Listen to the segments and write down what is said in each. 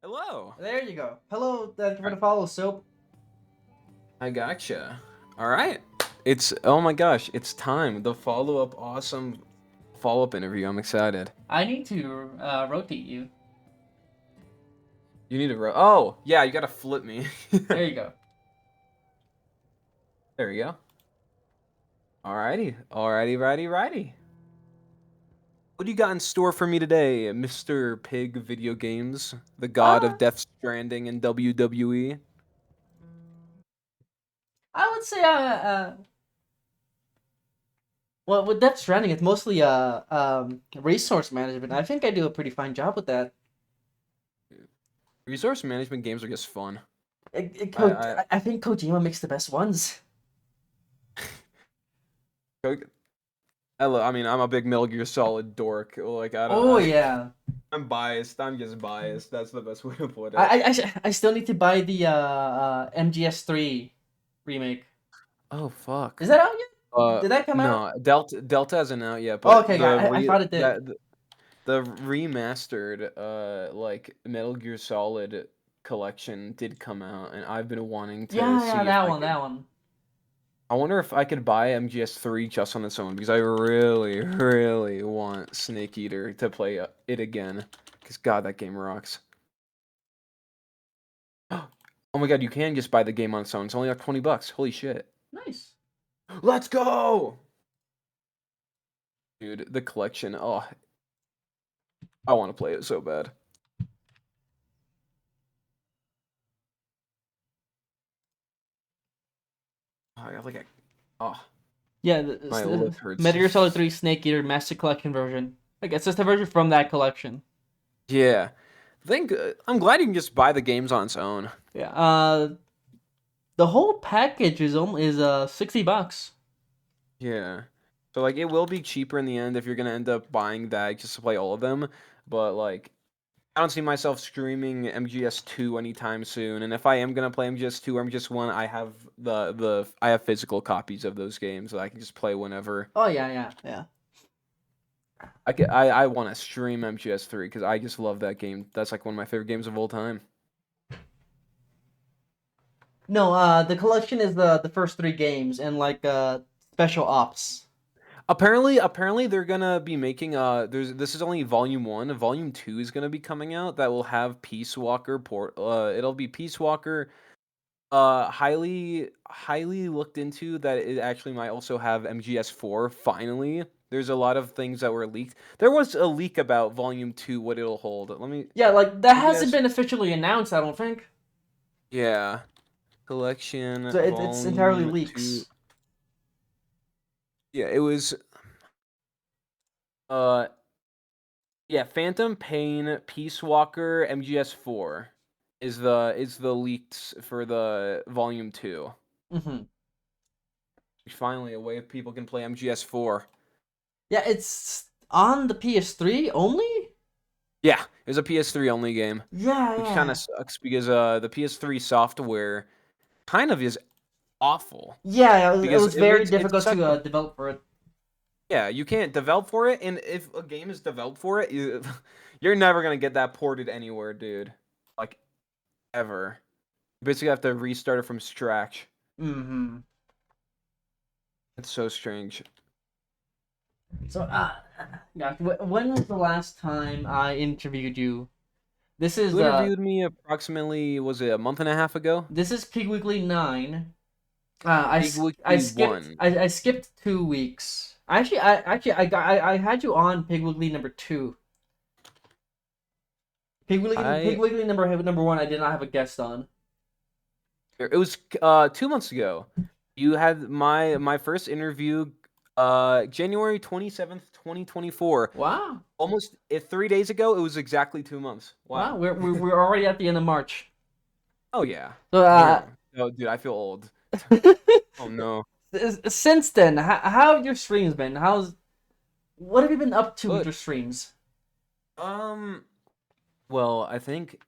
Hello. There you go. Hello, thank you for the follow, Soap. I gotcha. All right. Oh my gosh, it's time. The follow-up awesome follow-up interview. I'm excited. I need to rotate you. You need to Oh, yeah, you got to flip me. There you go. There you go. Alrighty. Alrighty, righty, righty. What do you got in store for me today, Mr. Pig Video Games, the god Uh, of Death Stranding and WWE? I would say well, with Death Stranding, it's mostly resource management. I think I do a pretty fine job with that. Resource management games are just fun. I I think Kojima makes the best ones. I mean, I'm a big Metal Gear Solid dork. Like, I don't, Oh yeah. I'm biased. I'm just biased. That's the best way to put it. I still need to buy the MGS3 remake. Oh fuck. Is that out yet? Uh, Did that come out? no, Delta hasn't out yet, Oh, but okay, I thought it did. the remastered like Metal Gear Solid collection did come out, and I've been wanting to Yeah, see if that I one, could. that one. I wonder if I could buy MGS3 just on its own because I really, really want Snake Eater to play it again. Because God, that game rocks. Oh my God, you can just buy the game on its own. It's only like $20. Holy shit. Nice. Let's go! Dude, the collection. Oh, I want to play it so bad. Oh, I got like a. Oh, Yeah, my lip hurts. Metal Gear Solid 3 Snake Eater Master Collection version. Like, it's just a version from that collection. Yeah. I'm glad you can just buy the games on its own. Yeah. The whole package is 60 bucks. Yeah. So like it will be cheaper in the end if you're gonna end up buying that just to play all of them. But like I don't see myself streaming MGS2 anytime soon. And if I am gonna play MGS2 or MGS1, I have I have physical copies of those games that I can just play whenever. Oh yeah. I want to stream MGS3 because I just love that game. That's like one of my favorite games of all time. No, the collection is the first three games and like special ops. Apparently they're gonna be making this is only volume 1. Volume 2 is gonna be coming out that will have Peace Walker it'll be Peace Walker highly looked into that it actually might also have MGS4 finally. There's a lot of things that were leaked. There was a leak about volume 2 what it'll hold. Yeah, like that hasn't MGS been officially announced. I don't think. Yeah. Collection So it's entirely volume 2. leaks. Yeah, it was uh yeah, Phantom Pain, Peace Walker, MGS4 is the leaks for the volume 2. Mm-hmm. Finally, a way people can play MGS4. Yeah, it's on the PS3 only. Yeah, it was a PS3 only game, Yeah, which kind yeah. of sucks because the PS3 software kind of is awful Yeah, it because was very it's difficult such to a develop for it. yeah, you can't develop for it, and if a game is developed for it, you're never gonna get that ported anywhere, dude. Like ever. You basically have to restart it from scratch. Mm-hmm. It's so strange. So, gosh, when was the last time I interviewed you? This is You interviewed me approximately, was it a month and a half ago? this is Pig Weekly 9. Big Wiki 1. I skipped 2 weeks. I had you on Pig Weekly number 2. Pig I Weekly number 1. I did not have a guest on. It was 2 months ago. You had my first interview January 27th, 2024. Wow, Almost 3 days ago, it was exactly 2 months. wow, Wow. we're already at the end of March. Oh yeah. So Damn. Oh dude, I feel old. Oh no. since then, how have your streams been? What have you been up to with But your streams? um well, I think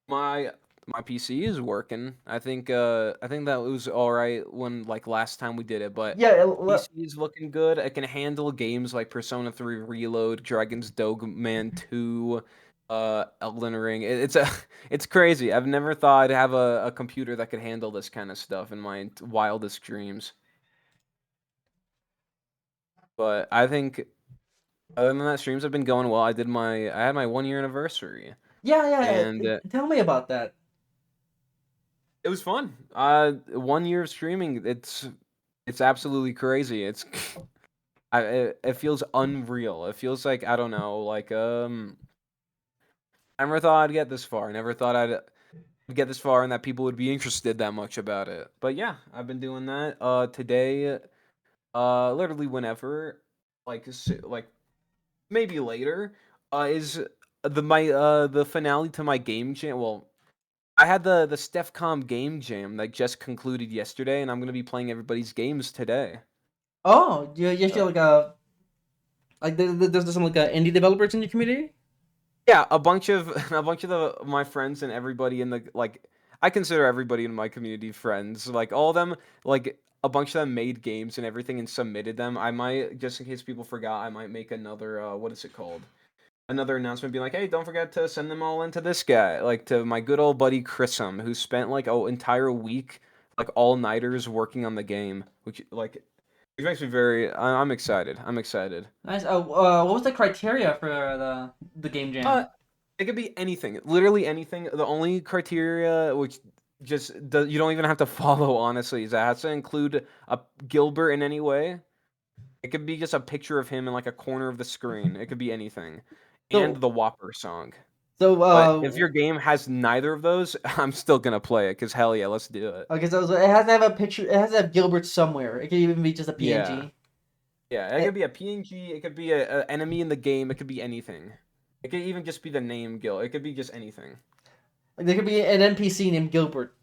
my my PC is working. I think that was all right when like last time we did it, but Yeah, PC is looking good. It can handle games like Persona 3 Reload, Dragon's Dogman 2, Elden Ring. It's a it's crazy. I've never thought I'd have a computer that could handle this kind of stuff in my wildest dreams. But I think other than that, streams have been going well. I had my 1 year anniversary, Yeah, yeah. and Tell me about that. it was fun. 1 year of streaming. It's absolutely crazy. It feels unreal. It feels like I don't know, like I never thought I'd get this far. I never thought I'd get this far and that people would be interested that much about it. But yeah, I've been doing that. Today, literally whenever, like maybe later, is the finale to my game jam. Well, I had the StephKomm game jam that just concluded yesterday, and I'm gonna be playing everybody's games today. Oh, you Uh, feel like there's some like indie developers in your community? yeah, a bunch of a bunch of my friends and everybody in the like. I consider everybody in my community friends. Like all of them, like a bunch of them made games and everything and submitted them. I might, just in case people forgot, I might make another what is it called? Another announcement being like, hey, don't forget to send them all into this guy, like to my good old buddy Chrisum, who spent like an entire week, like all nighters working on the game, which like it makes me very. I'm excited. I'm excited. Nice. What was the criteria for the game Uh, jam? it could be anything, literally anything. The only criteria, which you don't even have to follow, honestly, is that it has to include a Gilbert in any way. It could be just a picture of him in like a corner of the screen. It could be anything, and So the Whopper song. so But if your game has neither of those, I'm still gonna play it because hell yeah, let's do it. okay, so it has to have a picture. It has to have Gilbert somewhere. It can even be just a Yeah, PNG. yeah. It Eh, could be a PNG. It could be a enemy in the game. It could be anything. It could even just be the name Gil. It could be just anything. Like there could be an NPC named Gilbert.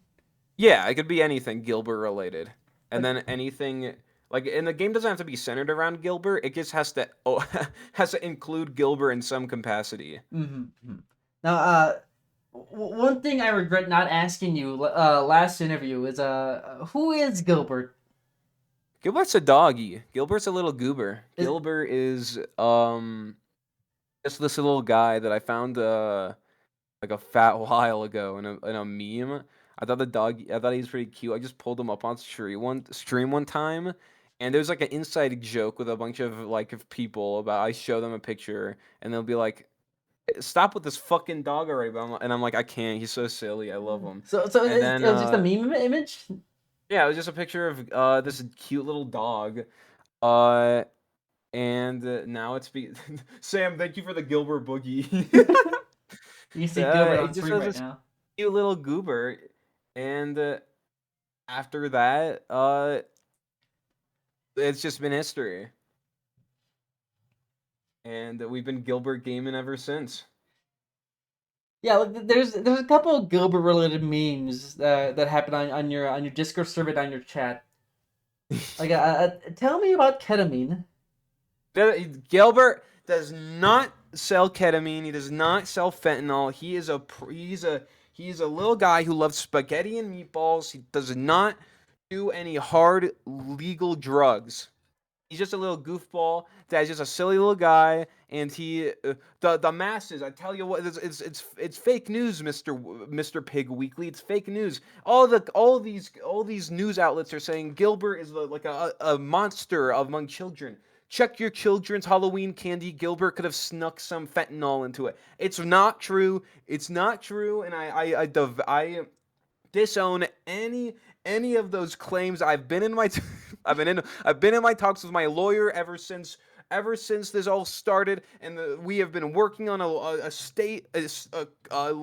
Yeah, it could be anything Gilbert related, and Like, then anything like and the game doesn't have to be centered around Gilbert. It just has to has to include Gilbert in some capacity. mm-hmm. Now, one thing I regret not asking you last interview is who is Gilbert? Gilbert's a doggy. Gilbert's a little goober. Is Gilbert is just this little guy that I found like a fat while ago in a meme. I thought he was pretty cute. I just pulled him up on stream one time, and there's like an inside joke with a bunch of like of people about I show them a picture and they'll be like, "Stop with this fucking dog already!" And I'm like, I can't. He's so silly. I love him. so And then it was just a meme image. yeah, it was just a picture of this cute little dog. Uh, and now Sam. Thank you for the Gilbert boogie. You see Gilbert He on just screen has right this now. cute little goober, and after that, it's just been history, and we've been Gilbert gaming ever since. Yeah, like, there's a couple of Gilbert related memes that happen on your Discord server on your chat. Like, tell me about ketamine. Gilbert does not sell ketamine. He does not sell fentanyl. He's a little guy who loves spaghetti and meatballs. He does not do any hard legal drugs. He's just a little goofball that's just a silly little guy, and the masses. I tell you what, it's fake news, Mister Pig Weekly. It's fake news. All these news outlets are saying Gilbert is like a monster among children. Check your children's Halloween candy. Gilbert could have snuck some fentanyl into it. It's not true. It's not true, and I disown any of those claims. I've been in my talks with my lawyer ever since this all started, and we have been working on a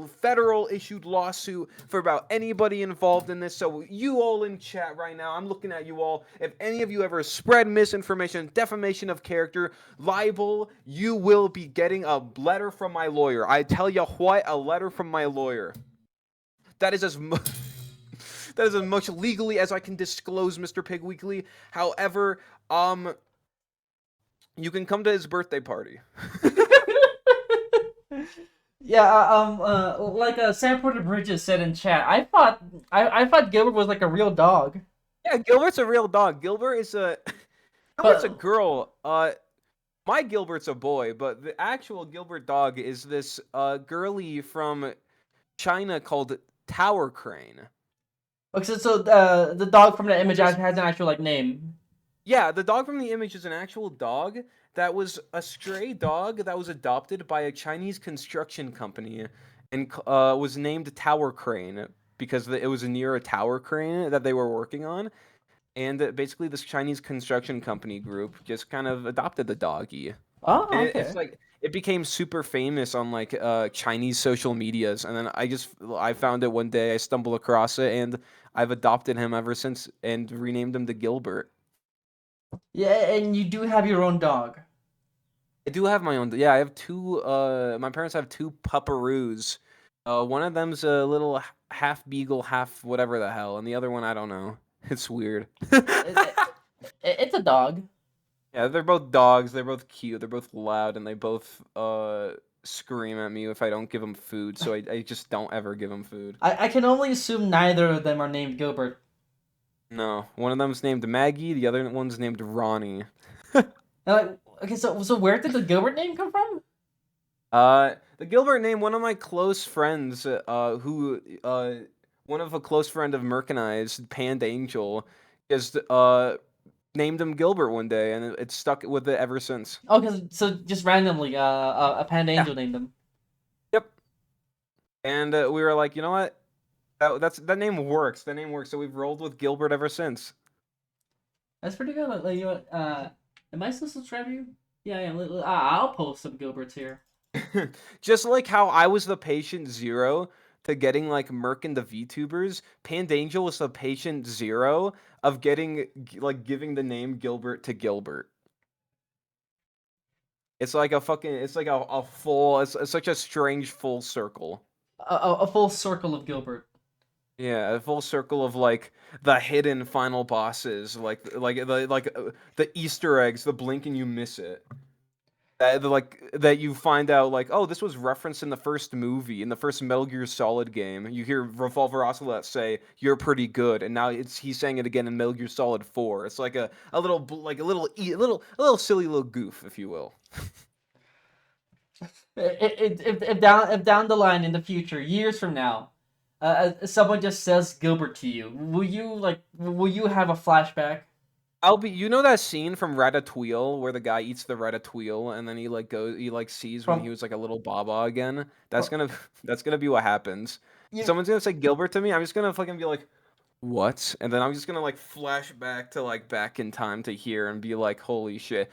federal issued lawsuit for about anybody involved in this. So you all in chat right now, I'm looking at you all. If any of you ever spread misinformation, defamation of character, libel, you will be getting a letter from my lawyer. I tell you what, a letter from my lawyer. That is as much. That is as much legally as I can disclose, Mr. Pig Weekly. However, you can come to his birthday party. Yeah, like Sam Porter Bridges said in chat, I thought Gilbert was like a real dog, Yeah, Gilbert's a real dog. Gilbert's a but girl. My Gilbert's a boy, but the actual Gilbert dog is this girly from China called Tower Crane. Okay, so the dog from the We'll image has just an actual like name. Yeah, the dog from the image is an actual dog that was a stray dog that was adopted by a Chinese construction company and was named Tower Crane because it was near a tower crane that they were working on. And basically, this Chinese construction company group just kind of adopted the doggy. And Oh, it's okay. like it became super famous on like Chinese social medias. And then I found it one day, I stumbled across it, and I've adopted him ever since and renamed him to Gilbert. Yeah, and you do have your own dog. I do have my own. Yeah, I have two. My parents have two pupperoos. One of them's a little half beagle, half whatever the hell, and the other one I don't know. It's weird. It, it's a dog. Yeah, they're both dogs. They're both cute. They're both loud, and they both scream at me if I don't give them food. So I just don't ever give them food. I can only assume neither of them are named Gilbert. No, one of them's named Maggie. The other one's named Ronnie. Okay, so where did the Gilbert name come from? The Gilbert name, one of my close friends, one of a close friend of Merc and I's, Pand Angel, is named him Gilbert one day, and it's stuck with it ever since. Oh, cause so just randomly, a panda Yeah. angel named him. Yep. And we were like, you know what? That name works. That name works. So we've rolled with Gilbert ever since. That's pretty good. Like, you know what? Am I still subscribed to you? Yeah, yeah. I'll post some Gilberts here. Just like how I was the patient zero to getting like Merc and the VTubers, Pandangel was the patient zero of getting like giving the name Gilbert to Gilbert. It's like a fucking it's like a full it's such a strange full circle. A full circle of Gilbert. Yeah, a full circle of like the hidden final bosses, the Easter eggs, the blink and you miss it. That you find out like, oh, this was referenced in the first movie, in the first Metal Gear Solid game. You hear Revolver Ocelot say, "You're pretty good," and now he's saying it again in Metal Gear Solid 4. It's like a little a little silly little goof, if you will. If down the line in the future, years from now, someone just says Gilbert to you, will you have a flashback You know that scene from Ratatouille where the guy eats the ratatouille and then he like sees when he from was like a little baba again? That's from gonna that's gonna be what happens. you? Someone's gonna say Gilbert to me. I'm just gonna fucking be like, what? And then I'm just gonna like flash back to like back in time to here and be like, holy shit.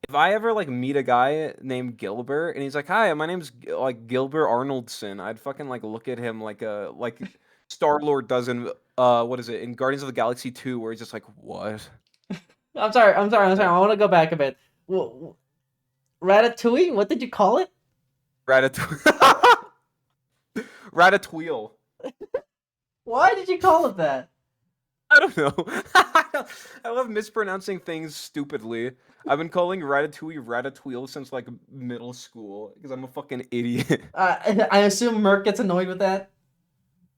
If I ever like meet a guy named Gilbert and he's like, "Hi, my name's like Gilbert Arnoldson," I'd fucking like look at him like Star Lord does in what is it in Guardians of the Galaxy 2, where he's just like, "What?" I'm sorry. I want to go back a bit. Ratatouille? What did you call it? Ratatouille. Ratatouille. Why did you call it that? I don't know. I love mispronouncing things stupidly. I've been calling Ratatouille Ratatouille since like middle school because I'm a fucking idiot. I assume Merc gets annoyed with that.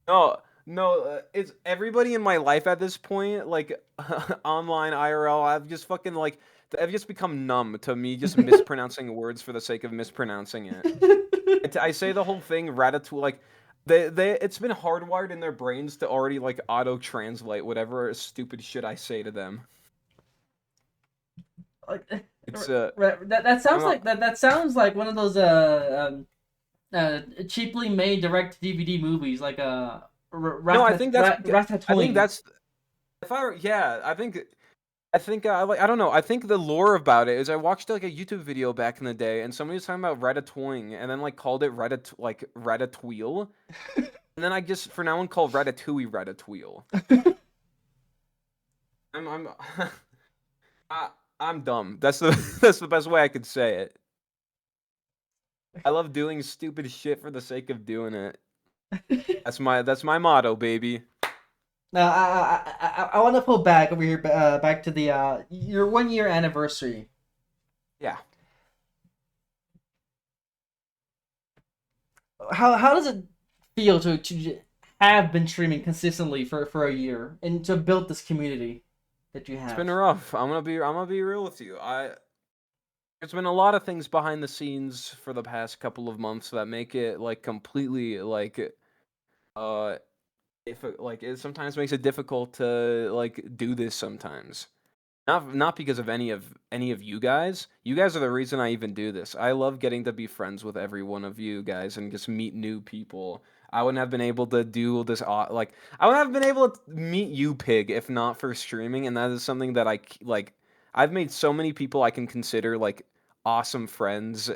No, no, it's everybody in my life at this point, like online IRL. I've just become numb to me just mispronouncing words for the sake of mispronouncing it. I say the whole thing Ratatouille like it's been hardwired in their brains to already like auto translate whatever stupid shit I say to them. Like, It's that sounds I'm like that sounds like one of those cheaply made direct DVD movies, like no, I think Ratatouille. that's if I were, yeah, I think I don't know. I think the lore about it is I watched like a YouTube video back in the day, and somebody was talking about ratatouille, and then like called it ratatouille, and then I just for now on call ratatouille ratatouille. I'm I, I'm dumb. That's the that's the best way I could say it. I love doing stupid shit for the sake of doing it. That's my motto, baby. Now I want to pull back over here, back to the your 1 year anniversary. Yeah. How does it feel to have been streaming consistently for a year and to build this community that you It's been have? rough. I'm gonna be real with you. There's been a lot of things behind the scenes for the past couple of months that make it like completely uh if like it sometimes makes it difficult to like do this sometimes. Not because of any of you guys. You guys are the reason I even do this. I love getting to be friends with every one of you guys and just meet new people. I wouldn't have been able to do this like I wouldn't have been able to meet you, Pig, if not for streaming, and that is something that like I've made so many people I can consider like awesome friends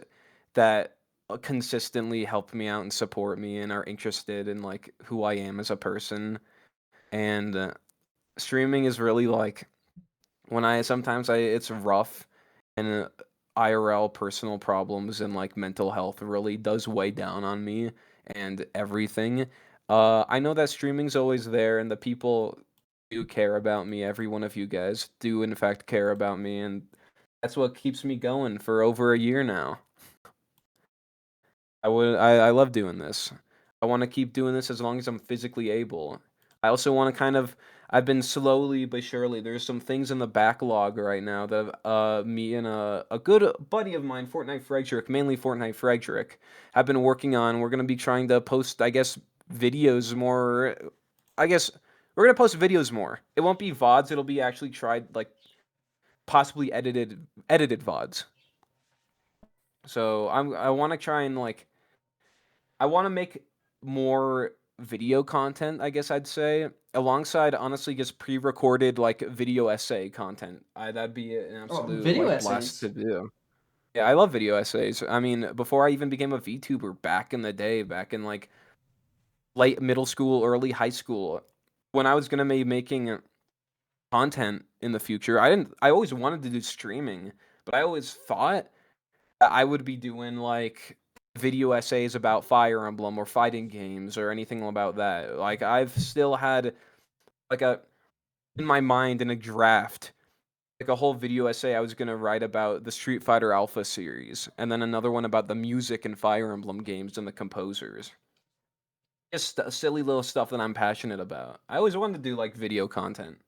that consistently help me out and support me and are interested in like who I am as a person. And streaming is really like when I sometimes I it's rough and IRL personal problems and like mental health really does weigh down on me and everything. I know that streaming's always there and the people do care about me. Every one of you guys do in fact care about me, and that's what keeps me going for over a year now. I love doing this. I want to keep doing this as long as I'm physically able. I also want to kind of I've been slowly but surely there's some things in the backlog right now that me and a good buddy of mine, Fortnite Frederick, mainly Fortnite Frederick, have been working on. We're gonna be trying to post, I guess, videos more. I guess we're gonna post videos more. It won't be VODs, it'll be actually tried like possibly edited VODs. So I wanna try and like I want to make more video content, I guess I'd say, alongside honestly just pre-recorded like video essay content. That'd be an Oh, absolute video like blast to essays. do. Yeah, I love video essays. I mean, before I even became a VTuber back in the day, back in like late middle school, early high school, when I was gonna be making content in the future, I always wanted to do streaming, but I always thought I would be doing like video essays about Fire Emblem or fighting games or anything about that. Like I've still had like a in my mind in a draft like a whole video essay I was gonna write about the Street Fighter Alpha series, and then another one about the music and Fire Emblem games and the composers. Just silly little stuff that I'm passionate about. I always wanted to do like video content.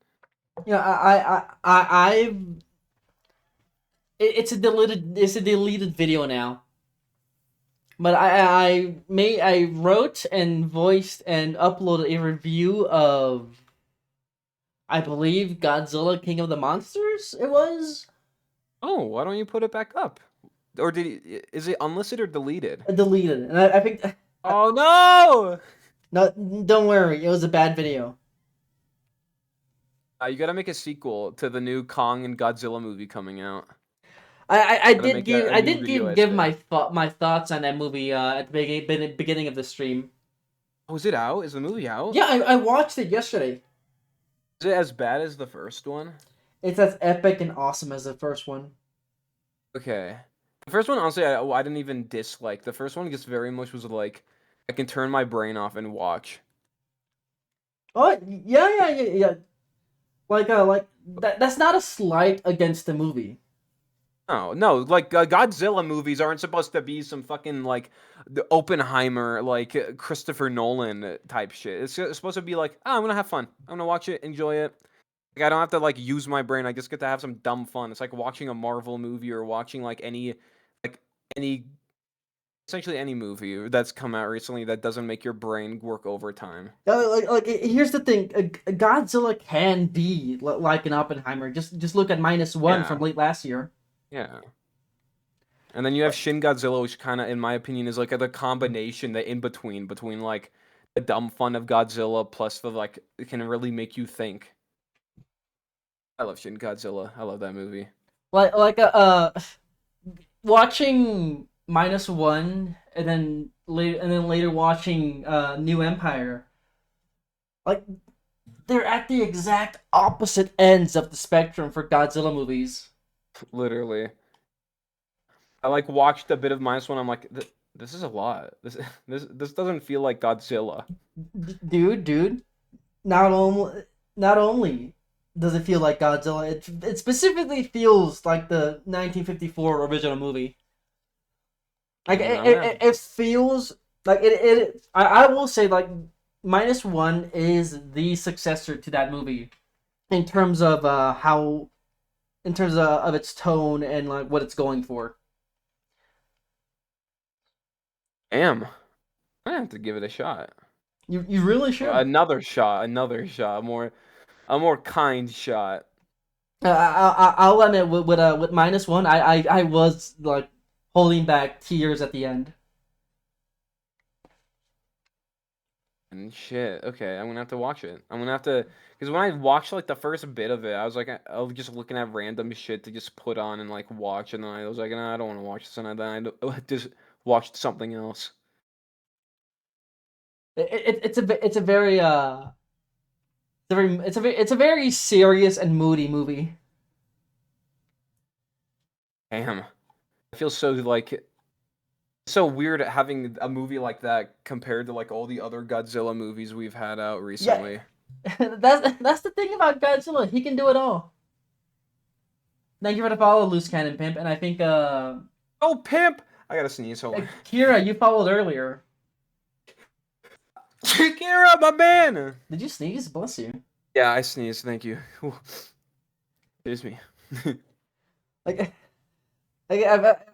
Yeah, I've it's a deleted video now. But I wrote and voiced and uploaded a review of, I believe, Godzilla King of the Monsters. It was Oh, why don't you put it back up? Or is it unlisted or deleted? deleted, and I think Oh no! no, don't worry, it was a bad video. You gotta make a sequel to the new Kong and Godzilla movie coming out. Gotta make a I new did video give essay. my thoughts on that movie at the beginning of the stream. Oh, is it out? Is the movie out? Yeah, I watched it yesterday. Is it as bad as the first one? It's as epic and awesome as the first one. Okay. The first one, honestly, I didn't even dislike. The first one just very much was like, I can turn my brain off and watch. Oh yeah. Like that's not a slight against the movie. No, no, like Godzilla movies aren't supposed to be some fucking like the Oppenheimer, like Christopher Nolan type shit. It's supposed to be like, oh, I'm gonna have fun. I'm gonna watch it, enjoy it. Like I don't have to like use my brain. I just get to have some dumb fun. It's like watching a Marvel movie or watching like any essentially any movie that's come out recently that doesn't make your brain work overtime. Here's the thing: Godzilla can be like an Oppenheimer. Just look at -1 Yeah, from late last year. yeah. And then you have But Shin Godzilla, which kind of, in my opinion, is like the combination, the in between like the dumb fun of Godzilla plus the like it can really make you think. I love Shin Godzilla. I love that movie. like like watching -1 and then later watching New Empire, like they're at the exact opposite ends of the spectrum for Godzilla movies. Literally. I like watched a bit of -1. I'm like, this is a lot. This doesn't feel like Godzilla. Dude, not only not only does it feel like Godzilla, it specifically feels like the 1954 original movie. Like I'm gonna have it feels like I will say like -1 is the successor to that movie in terms of how in terms of its tone and like what it's going for. Damn, I have to give it a shot. You really should. Another shot, another shot, a more kind shot. I'll admit with -1, I was like holding back tears at the end. And shit, okay, I'm gonna have to watch it. I'm gonna have to, because when I watched like the first bit of it, I was like, I was just looking at random shit to just put on and like watch, and then I was like, nah, I don't want to watch this, and then I just watched something else. It's a very it's a very serious and moody movie. Damn, I feel so like so weird having a movie like that compared to like all the other Godzilla movies we've had out Yeah, recently. that's the thing about Godzilla. He can do it all. Thank you for the follow, Loose Cannon Pimp, and I think Oh, pimp! I gotta sneeze. Hold on. Kira, you followed earlier. Kira, my man. Did you sneeze? Bless you. Yeah, I sneezed. Thank you. Excuse me. Like,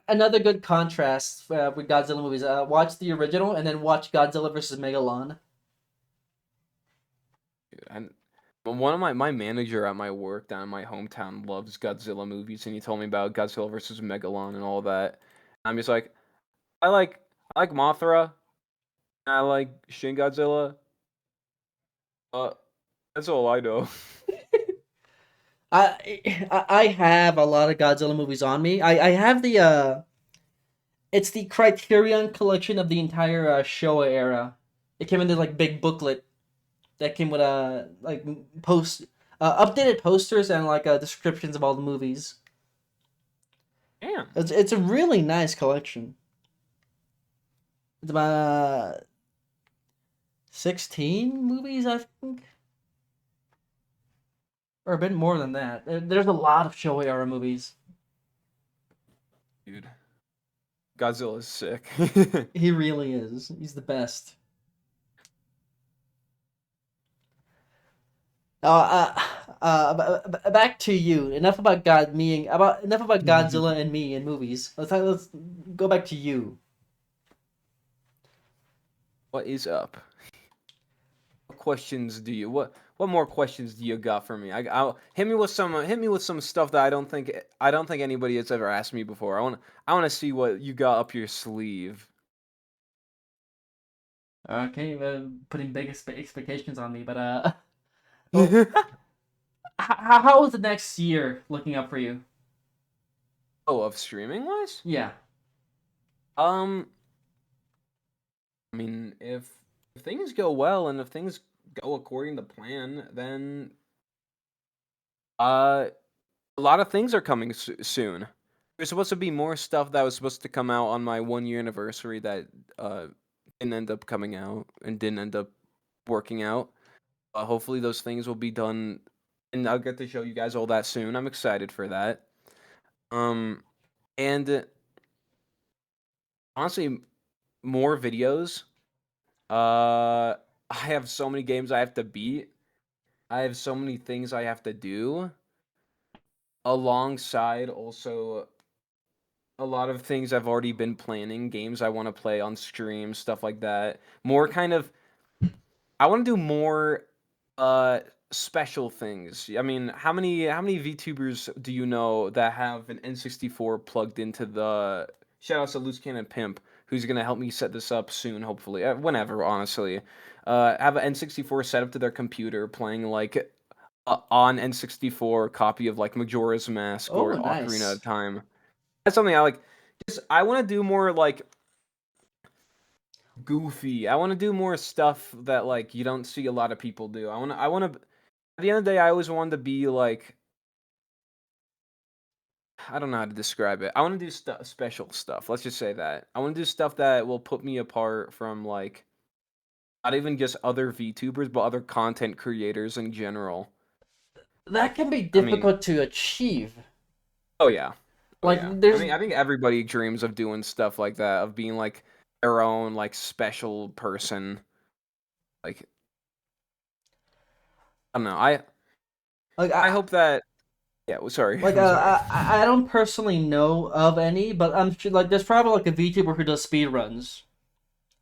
another good contrast with Godzilla movies. Watch the original and then watch Godzilla versus Megalon. Dude, one of my manager at my work down in my hometown loves Godzilla movies, and he told me about Godzilla versus Megalon and all that. I'm just like, I like I like Mothra, and I like Shin Godzilla. Uh, that's all I know. I have a lot of Godzilla movies on me. I have the it's the Criterion collection of the entire Showa era. It came in this like big booklet that came with like updated posters and like descriptions of all the movies. Damn, It's a really nice collection. It's about 16 movies, I think, or a bit more than that. There's a lot of Showa era movies. dude, Godzilla's sick. He really is. He's the best. Back to you. Enough about Godzilla and me in movies. Let's go back to you. What is up? What questions do you what more questions do you got for me? I'll hit me with some stuff that I don't think anybody has ever asked me before. I want to see what you got up your sleeve. Okay, putting big expectations on me, but well, how is the next year looking up for you? Oh, of streaming wise? Yeah. Um, I mean, if things go well and if things go according to plan, then uh a lot of things are coming soon. There's supposed to be more stuff that was supposed to come out on my 1 year anniversary that didn't end up coming out and didn't end up working out. Hopefully those things will be done, and I'll get to show you guys all that soon. I'm excited for that. Um, and honestly, more videos. I have so many games I have to beat. I have so many things I have to do, alongside also a lot of things I've already been planning, games I want to play on stream, stuff like that. More kind of I want to do more uh special things. I mean, how many VTubers do you know that have an N64 plugged into the shout outs to Loose Cannon Pimp, who's gonna help me set this up soon, hopefully. Whenever, honestly. Have an N64 set up to their computer playing like on N64 copy of like Majora's Mask Oh, or Ocarina nice. of Time. That's something I like. Just I want to do more like goofy. I want to do more stuff that like you don't see a lot of people do. I want to at the end of the day I always wanted to be like I don't know how to describe it. I want to do special stuff. Let's just say that. I want to do stuff that will put me apart from like not even just other VTubers but other content creators in general. That can be I mean, difficult to achieve. oh yeah. Oh Like yeah. there's I think everybody dreams of doing stuff like that, of being like their own like special person. Like I don't know. like I hope that Yeah, well, sorry. Like I'm sorry. I don't personally know of any, but I'm sure like there's probably like a VTuber who does speed runs.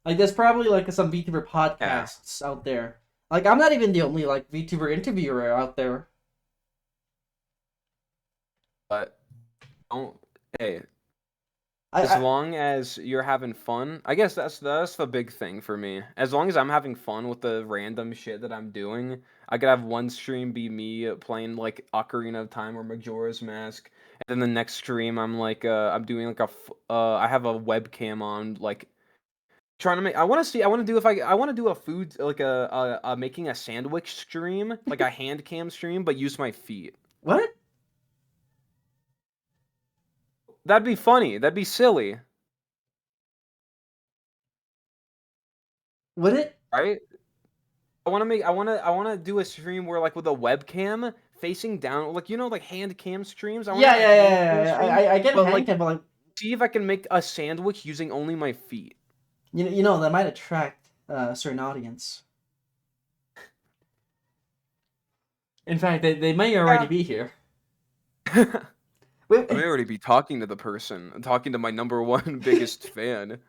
Like there's probably like some VTuber Yeah, podcasts out there. Like I'm not even the only like VTuber interviewer out there. but don't. Hey, I, as I long as you're having fun, I guess that's the big thing for me. As long as I'm having fun with the random shit that I'm doing, I could have one stream be me playing like Ocarina of Time or Majora's Mask, and then the next stream I'm like I'm doing like I have a webcam on like trying to make. I want to see. I want to do if I want to do a food like a making a sandwich stream, like a hand cam stream, but use my feet. what? That'd be funny. That'd be silly, Would it? right? I want to do a stream where like with a webcam facing down, like like hand cam streams. I want to Yeah, have a yeah, hand yeah, cam yeah. stream, I get but hand like cam, but like see if I can make a sandwich using only my feet. you know that might attract a certain audience. In fact, they may already Yeah. be here. I may Wait, already be talking to the person, talking to my number one biggest fan.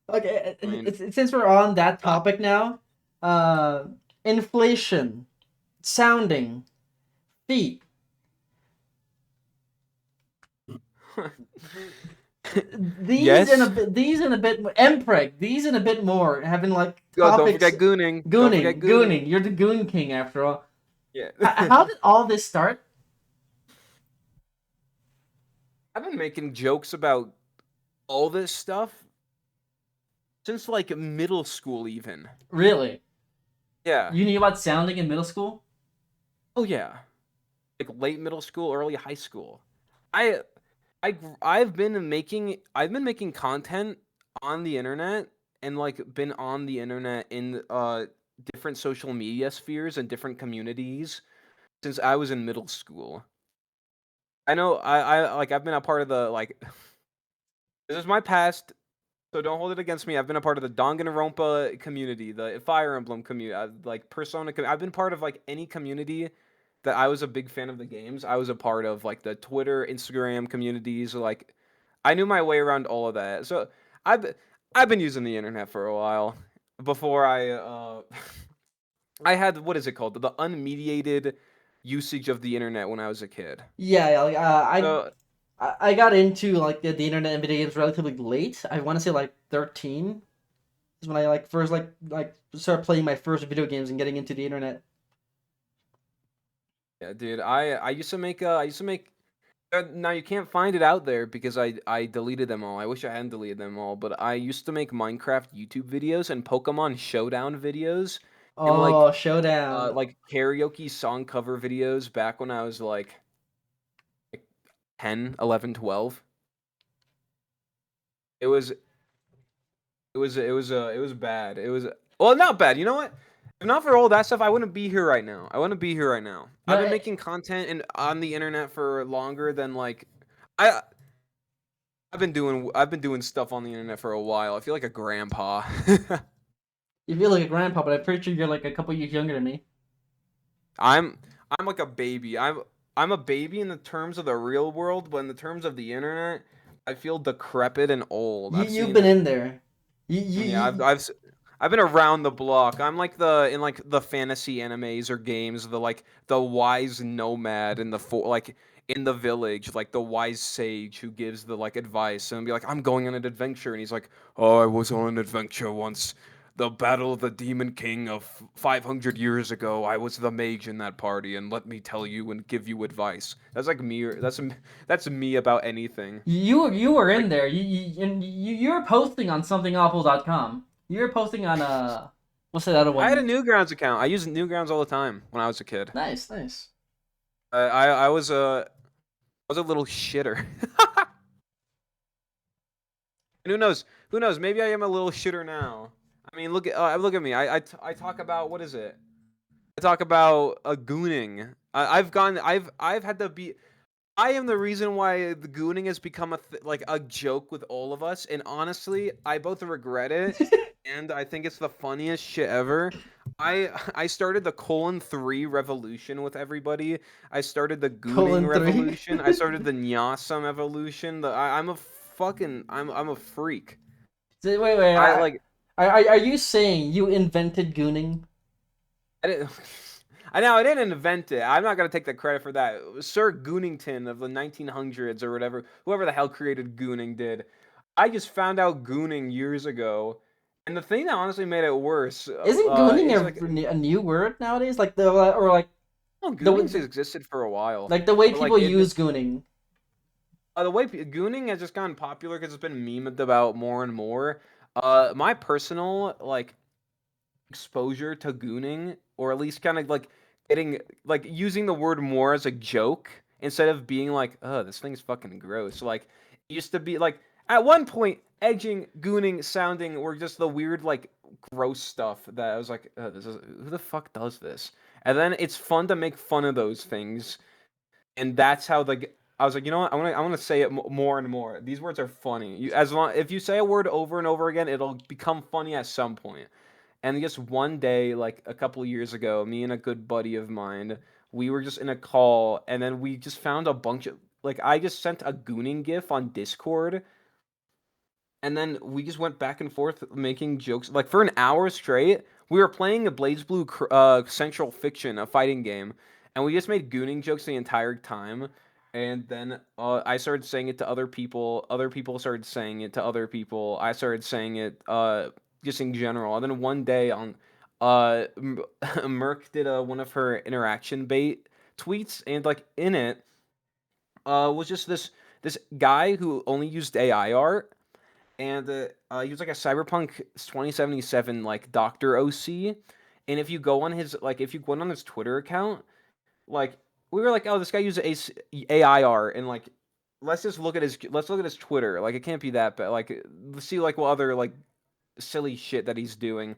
okay, I mean, since we're on that uh, topic now, uh, inflation, sounding, feet. yes. These and a bit mpreg. These and a bit more having like Oh, don't topics. forget gooning. Don't forget Gooning, gooning. gooning. You're the goon king after all. Yeah. How did all this start? I've been making jokes about all this stuff since like middle school, even. Really? Yeah. You knew about sounding in middle school? Oh yeah. Like late middle school, early high school. I I've been making content on the internet and like been on the internet in different social media spheres and different communities since I was in middle school. I know I like I've been a part of the like this is my past. So don't hold it against me. I've been a part of the Danganronpa community, the Fire Emblem community, like Persona. I've been part of like any community that I was a big fan of the games. I was a part of like the Twitter, Instagram communities. Like I knew my way around all of that. So I've I've been using the internet for a while before I had what is it called? The unmediated usage of the internet when I was a kid. Yeah, yeah. Like, So I got into like the internet and video games relatively late. I want to say like 13 is when I like first like started playing my first video games and getting into the internet. yeah, dude, I used to make. Now you can't find it out there because I deleted them all. I wish I hadn't deleted them all, but I used to make Minecraft YouTube videos and Pokemon Showdown videos and Oh, Showdown. like karaoke song cover videos back when I was like 10, 11, 12. It was it was bad. It was well, not bad. You know what? If not for all that stuff, I wouldn't be here right now. I wouldn't be here right now. No, I've been making content and on the internet for longer than like I I've been doing stuff on the internet for a while. I feel like a grandpa. you feel like a grandpa, but I'm pretty sure you're like a couple years younger than me. I'm I'm like a baby. I'm a baby in the terms of the real world, but in the terms of the internet, I feel decrepit and old. I've You've been seen in there. yeah, You I've been around the block. I'm like the fantasy animes or games, the wise nomad in like in the village, like the wise sage who gives the like advice and be like, I'm going on an adventure, and he's like, oh, I was on an adventure once. The battle of the Demon King of 500 years ago. I was the mage in that party, and let me tell you and give you advice. That's like me. That's me about anything. you were in Like there. You were posting on somethingawful.com. You were posting on what's that other I had a one? Newgrounds account. I used Newgrounds all the time when I was a kid. Nice, nice. I was a little shitter. And who knows? Who knows? Maybe I am a little shitter now. I mean, look at me. I talk about what is it? I talk about gooning. I've had to be. I am the reason why the gooning has become like a joke with all of us, and honestly, I both regret it and I think it's the funniest shit ever. I started the colon 3 revolution with everybody. I started the gooning Colon 3. revolution. I started the nyasum evolution. I'm a fucking I'm a freak. Wait, wait. I like Are you saying you invented gooning? I didn't. I know I didn't invent it. I'm not gonna take the credit for that. Sir Goonington of the 1900s or whatever, whoever the hell created gooning did. I just found out gooning years ago, and the thing that honestly made it worse, Isn't gooning it's like a new word nowadays? Like the or like well, gooning's the existed for a while, like the way but like people use gooning. the way gooning has just gotten popular because it's been memed about more and more. My personal like exposure to gooning, or at least kind of like getting like using the word more as a joke instead of being like, oh, this thing's fucking gross. Like it used to be like at one point, edging, gooning, sounding were just the weird like gross stuff that I was like, oh, this is who the fuck does this? And then it's fun to make fun of those things, and that's how the I was like, you know what? I want to say it more and more. These words are funny. As long if you say a word over and over again, it'll become funny at some point. And just one day, like a couple of years ago, me and a good buddy of mine, we were just in a call, and then we just found a bunch of like I just sent a gooning gif on Discord, and then we just went back and forth making jokes like for an hour straight. We were playing a Blaze Blue Central Fiction, a fighting game, and we just made gooning jokes the entire time. And then I started saying it to other people. Other people started saying it to other people. I started saying it just in general. And then one day on Merc did one of her interaction bait tweets, and like in it was just this guy who only used AI art, and he was like a Cyberpunk 2077 like Doctor OC. And if you go on his like if you go on his Twitter account, like we were like, oh, this guy uses AI art, and like let's look at his Twitter. Like it can't be that bad. Like let's see like what other like silly shit that he's doing.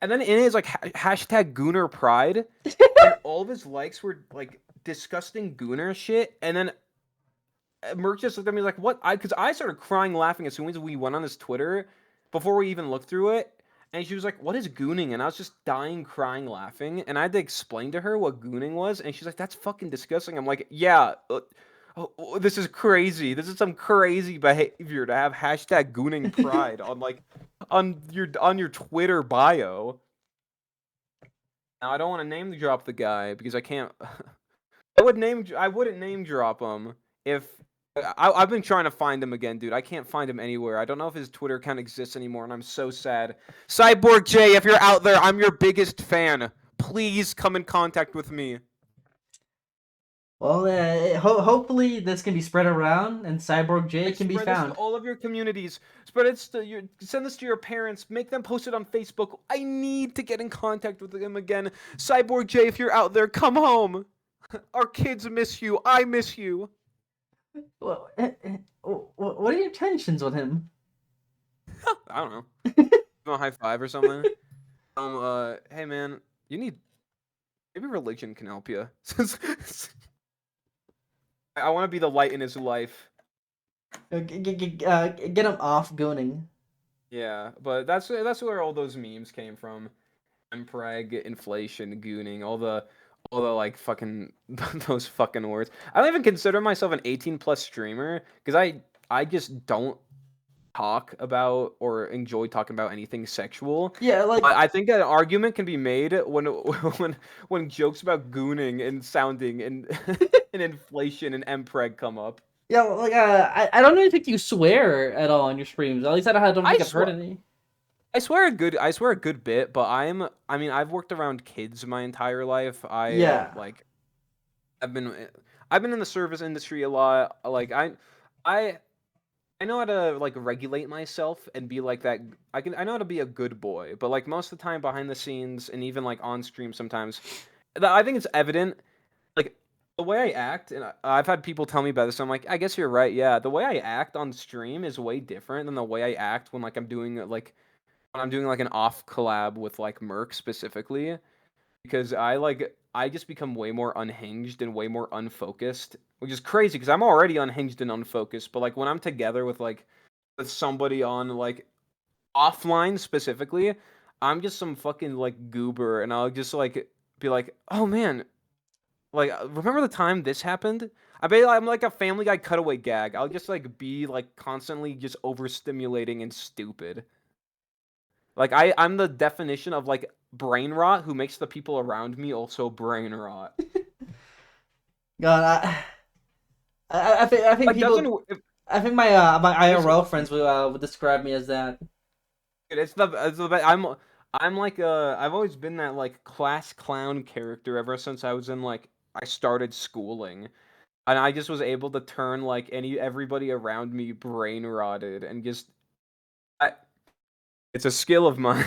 And then in his like hashtag Gooner Pride, and all of his likes were like disgusting Gooner shit. And then Merc just looked at me like, "What?" Because I started crying, laughing as soon as we went on his Twitter, before we even looked through it. And she was like, "What is gooning?" And I was just dying, crying, laughing. And I had to explain to her what gooning was, and she's like, "That's fucking disgusting." I'm like, "Yeah, this is crazy. This is some crazy behavior to have hashtag gooning pride on like on your Twitter bio." Now I don't want to name drop the guy because I can't. I wouldn't name drop him if I've been trying to find him again, dude. I can't find him anywhere. I don't know if his Twitter account exists anymore, and I'm so sad. Cyborg J, if you're out there, I'm your biggest fan. Please come in contact with me. Well, hopefully this can be spread around and Cyborg J Like, can be spread this to found. all of your communities. Spread it to your. Send this to your parents. Make them post it on Facebook. I need to get in contact with him again. Cyborg J, if you're out there, come home. Our kids miss you. I miss you. Well, what are your intentions with him? I don't know. A high five or something. Hey man, you need maybe religion can help you. I want to be the light in his life. Get him off gooning. Yeah, but that's where all those memes came from. Mpreg, inflation, gooning, all the like fucking those fucking words. I don't even consider myself an 18 plus streamer because I just don't talk about or enjoy talking about anything sexual. Yeah, like But I think an argument can be made when when jokes about gooning and sounding and and inflation and mpreg come up. yeah, like I don't really think you swear at all on your streams. At least I don't I think I've heard swear any. I swear a good bit, but I mean I've worked around kids my entire life. Yeah, Like I've been I've been in the service industry a lot. Like I I know how to like regulate myself and be like that. I know how to be a good boy, but like most of the time behind the scenes and even like on stream sometimes, I think it's evident. Like the way I act, and I've had people tell me about this. I'm like, I guess you're right. Yeah, the way I act on stream is way different than the way I act when like I'm doing like when I'm doing like an off collab with like Merc specifically. because I just become way more unhinged and way more unfocused, which is crazy because I'm already unhinged and unfocused. But like when I'm together with somebody on like offline specifically, I'm just some fucking like goober, and I'll just like be like, oh man, like remember the time this happened? I'm like a Family Guy cutaway gag. I'll just like be like constantly just overstimulating and stupid. Like I'm the definition of like brain rot who makes the people around me also brain rot. God, I think Like doesn't people. if, I think my this IRL friends would describe me as that. I'm like I've always been that like class clown character ever since I was in like I started schooling. And I just was able to turn like everybody around me brain rotted and just I, it's a skill of mine.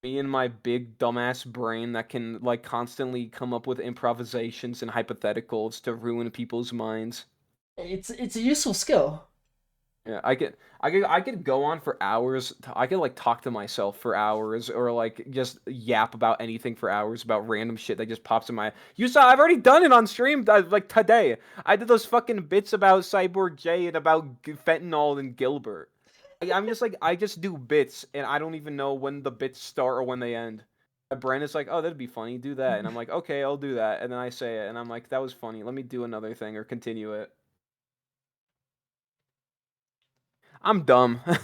Me and my big dumbass brain that can like constantly come up with improvisations and hypotheticals to ruin people's minds. It's a useful skill. Yeah, I could go on for hours. I could like talk to myself for hours, or like just yap about anything for hours about random shit that just pops in my. You saw I've already done it on stream like today. I did those fucking bits about Cyborg J and about fentanyl and Gilbert. I'm just like I just do bits and I don't even know when the bits start or when they end. My brain is like, oh, that'd be funny, do that, and I'm like, okay, I'll do that, and then I say it, and I'm like, that was funny. Let me do another thing or continue it. I'm dumb. That's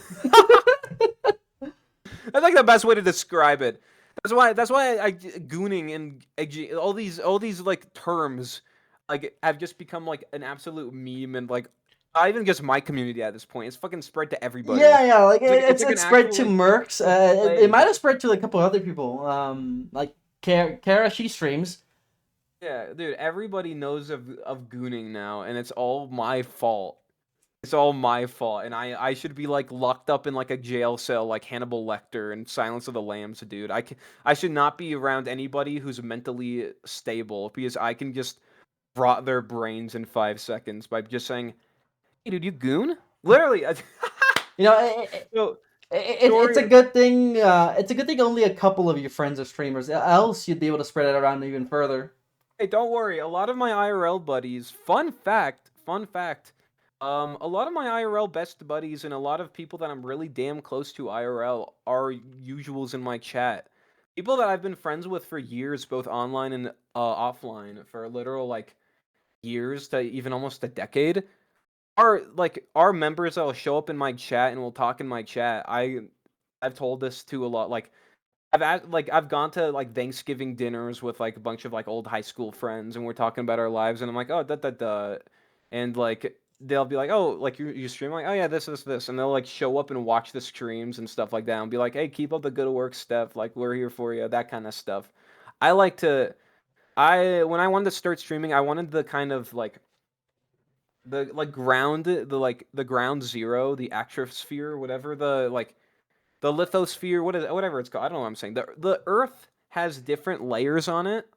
like the best way to describe it. That's why I gooning and all these like terms like have just become like an absolute meme and like not even just my community at this point. It's fucking spread to everybody. Yeah, like It's like an it's spread actual to like Mercs. It might plague. have spread to a couple other people. Like Kara, she streams. Yeah, dude, everybody knows of gooning now and it's all my fault. It's all my fault, and I should be like locked up in like a jail cell like Hannibal Lecter and Silence of the Lambs, dude. I should not be around anybody who's mentally stable because I can just rot their brains in 5 seconds by just saying, "Hey, dude, you goon?" Literally. You know, So it's a story. good thing. It's a good thing only a couple of your friends are streamers. Else you'd be able to spread it around even further. Hey, don't worry. A lot of my IRL buddies. Fun fact. A lot of my IRL best buddies and a lot of people that I'm really damn close to IRL are usuals in my chat. People that I've been friends with for years, both online and offline, for literal like years to even almost a decade, are members that'll show up in my chat and will talk in my chat. I've told this to a lot like I've gone to like Thanksgiving dinners with like a bunch of like old high school friends, and we're talking about our lives, and I'm like, oh, and like they'll be like, oh, like you stream, I'm like, oh yeah, this, and they'll like show up and watch the streams and stuff like that, and be like, hey, keep up the good work, Steph. Like we're here for you, that kind of stuff. I like to. I when I wanted to start streaming, I wanted the kind of like the like ground, the ground zero, the actrosphere, whatever the lithosphere, whatever it's called. I don't know what I'm saying. The Earth has different layers on it.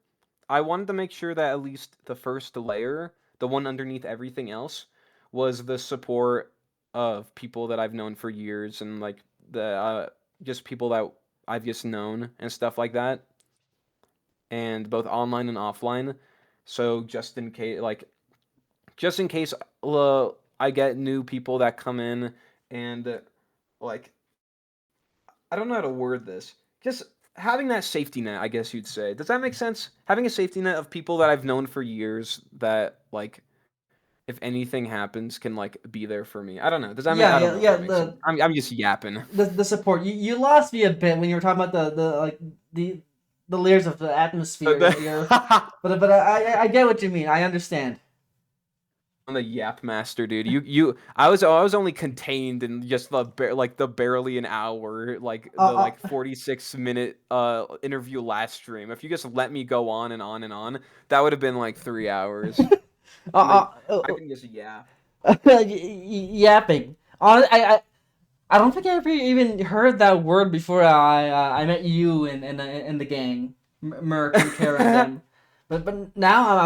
I wanted to make sure that at least the first layer, the one underneath everything else, was the support of people that I've known for years and like the just people that I've just known and stuff like that, and both online and offline. So just in case I get new people that come in and like I don't know how to word this. Just having that safety net, I guess you'd say. Does that make sense? Having a safety net of people that I've known for years that like if anything happens can like be there for me. I don't know. Does that make Yeah, I don't know if yeah. that makes sense. I'm just yapping. The support. You lost me a bit when you were talking about the like the the layers of the atmosphere. Your but I get what you mean. I understand. I'm the yap master, dude. I was only contained in just the barely an hour, like the Uh, like 46-minute interview last stream. If you just let me go on and on and on, that would have been like 3 hours. uh, I uh, can just yap. yapping. I don't think I ever even heard that word before I met you in the gang, Merc and Kara and them. But now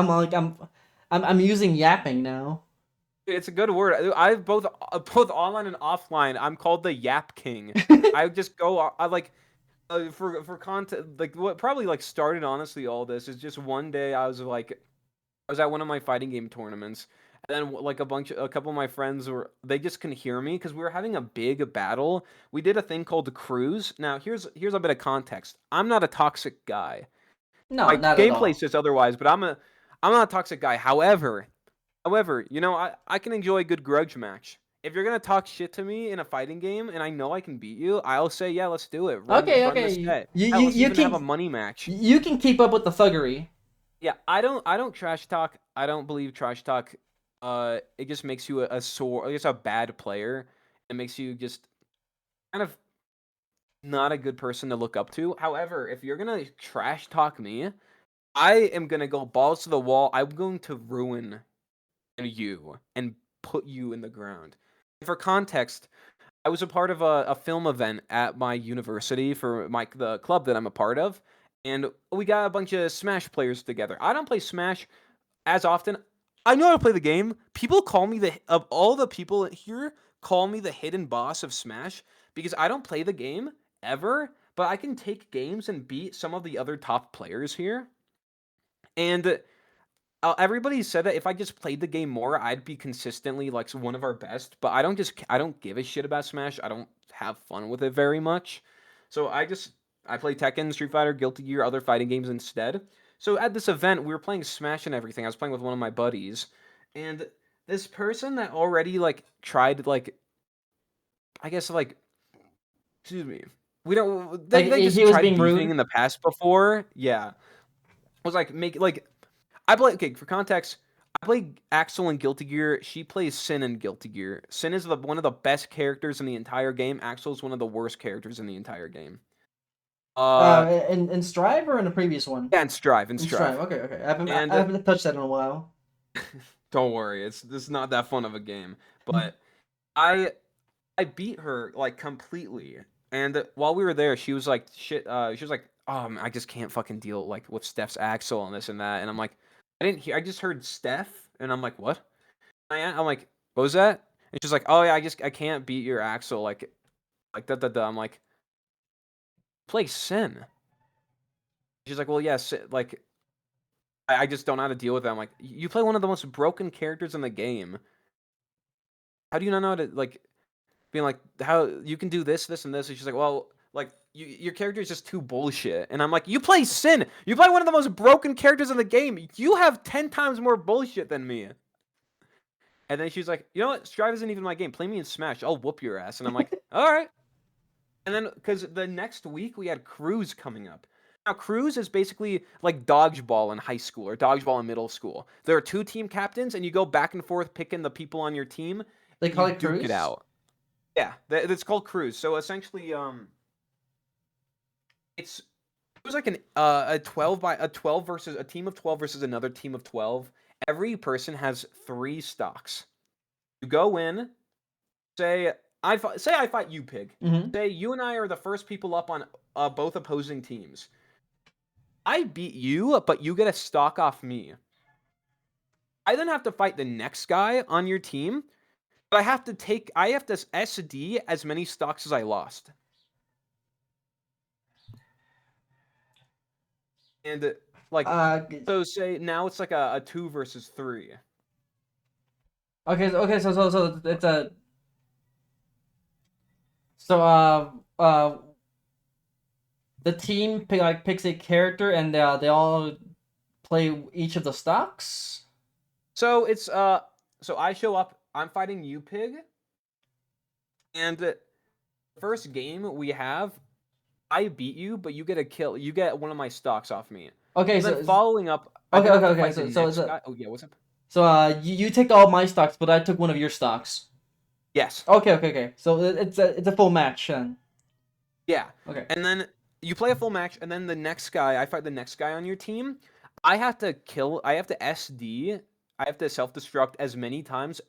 I'm using yapping now. It's a good word. I've both online and offline. I'm called the Yap King. I just go. I like. For content, like what probably like started honestly all this is just one day I was at one of my fighting game tournaments, and then like a couple of my friends they just couldn't hear me because we were having a big battle. We did a thing called the cruise. Now here's a bit of context. I'm not a toxic guy. No, My not at gameplay all. says otherwise, but I'm not a toxic guy. However, you know, I can enjoy a good grudge match. If you're gonna talk shit to me in a fighting game and I know I can beat you, I'll say yeah, let's do it. Okay, Run the okay. set. You Hell, you let's you even have a can money match. you can keep up with the thuggery. Yeah, I don't trash talk. I don't believe trash talk. It just makes you I guess a bad player. It makes you just kind of not a good person to look up to. However, if you're gonna trash talk me, I am gonna go balls to the wall. I'm going to ruin you and put you in the ground. For context, I was a part of a film event at my university for the club that I'm a part of, and we got a bunch of Smash players together. I don't play Smash as often. I know how to play the game. People call me of all the people here call me the hidden boss of Smash because I don't play the game ever, but I can take games and beat some of the other top players here. And everybody said that if I just played the game more, I'd be consistently like one of our best. But I don't give a shit about Smash. I don't have fun with it very much. So I play Tekken, Street Fighter, Guilty Gear, other fighting games instead. So at this event, we were playing Smash and everything. I was playing with one of my buddies, and this person that already like tried like I guess like excuse me. We don't Like they just he was tried being beefing rude. in the past before. Yeah. Was like make like I play okay for context. I play Axel in Guilty Gear. She plays Sin in Guilty Gear. Sin is one of the best characters in the entire game. Axel is one of the worst characters in the entire game. Uh, In Strive or in the previous one? yeah, and Strive and In Strive. Strive. Okay, okay. I And haven't touched that in a while. don't worry, it's not that fun of a game. But I I beat her like completely. And while we were there, she was like shit. She was like, I just can't fucking deal like with Steph's Axel and this and that. And I'm like, I didn't hear. I just heard Steph, and I'm like, what? I'm like, what was that? And she's like, oh yeah, I can't beat your Axel like da da da. I'm like, play Sin. She's like, well yeah, like I just don't know how to deal with that. I'm like, you play one of the most broken characters in the game. How do you not know how to like being like how you can do this, this, and this? And she's like, well, like your character is just too bullshit. And I'm like, you play Sin. You play one of the most broken characters in the game. You have 10 times more bullshit than me. And then she's like, you know what? Strive isn't even my game. Play me in Smash. I'll whoop your ass. And I'm like, all right. And then because the next week we had Cruise coming up. Now Cruise is basically like dodgeball in high school or dodgeball in middle school. There are two team captains, and you go back and forth picking the people on your team, They and you call it duke it Cruise. out. Yeah, it's called Cruise. So essentially, it's it was like a 12 versus a team of 12 versus another team of 12. Every person has 3 stocks. You go in, say say I fight you, Pig. Mm-hmm. Say you and I are the first people up on both opposing teams. I beat you, but you get a stock off me. I then have to fight the next guy on your team, but I have to SD as many stocks as I lost. And like Uh, so say now it's like a 2 versus 3. okay, so it's a so the team picks a character and they all play each of the stocks. So it's so I show up, I'm fighting you, Pig, and the first game we have, I beat you, but you get a kill. You get one of my stocks off me. Okay, And then so following up, I okay, then have okay, to okay. fight the So it's next a guy. Oh yeah, what's up? you take all my stocks, but I took one of your stocks. Yes. Okay, okay, okay. So it's a full match then. Yeah. Okay. And then you play a full match, and then I fight the next guy on your team. I have to SD, I have to self-destruct as many times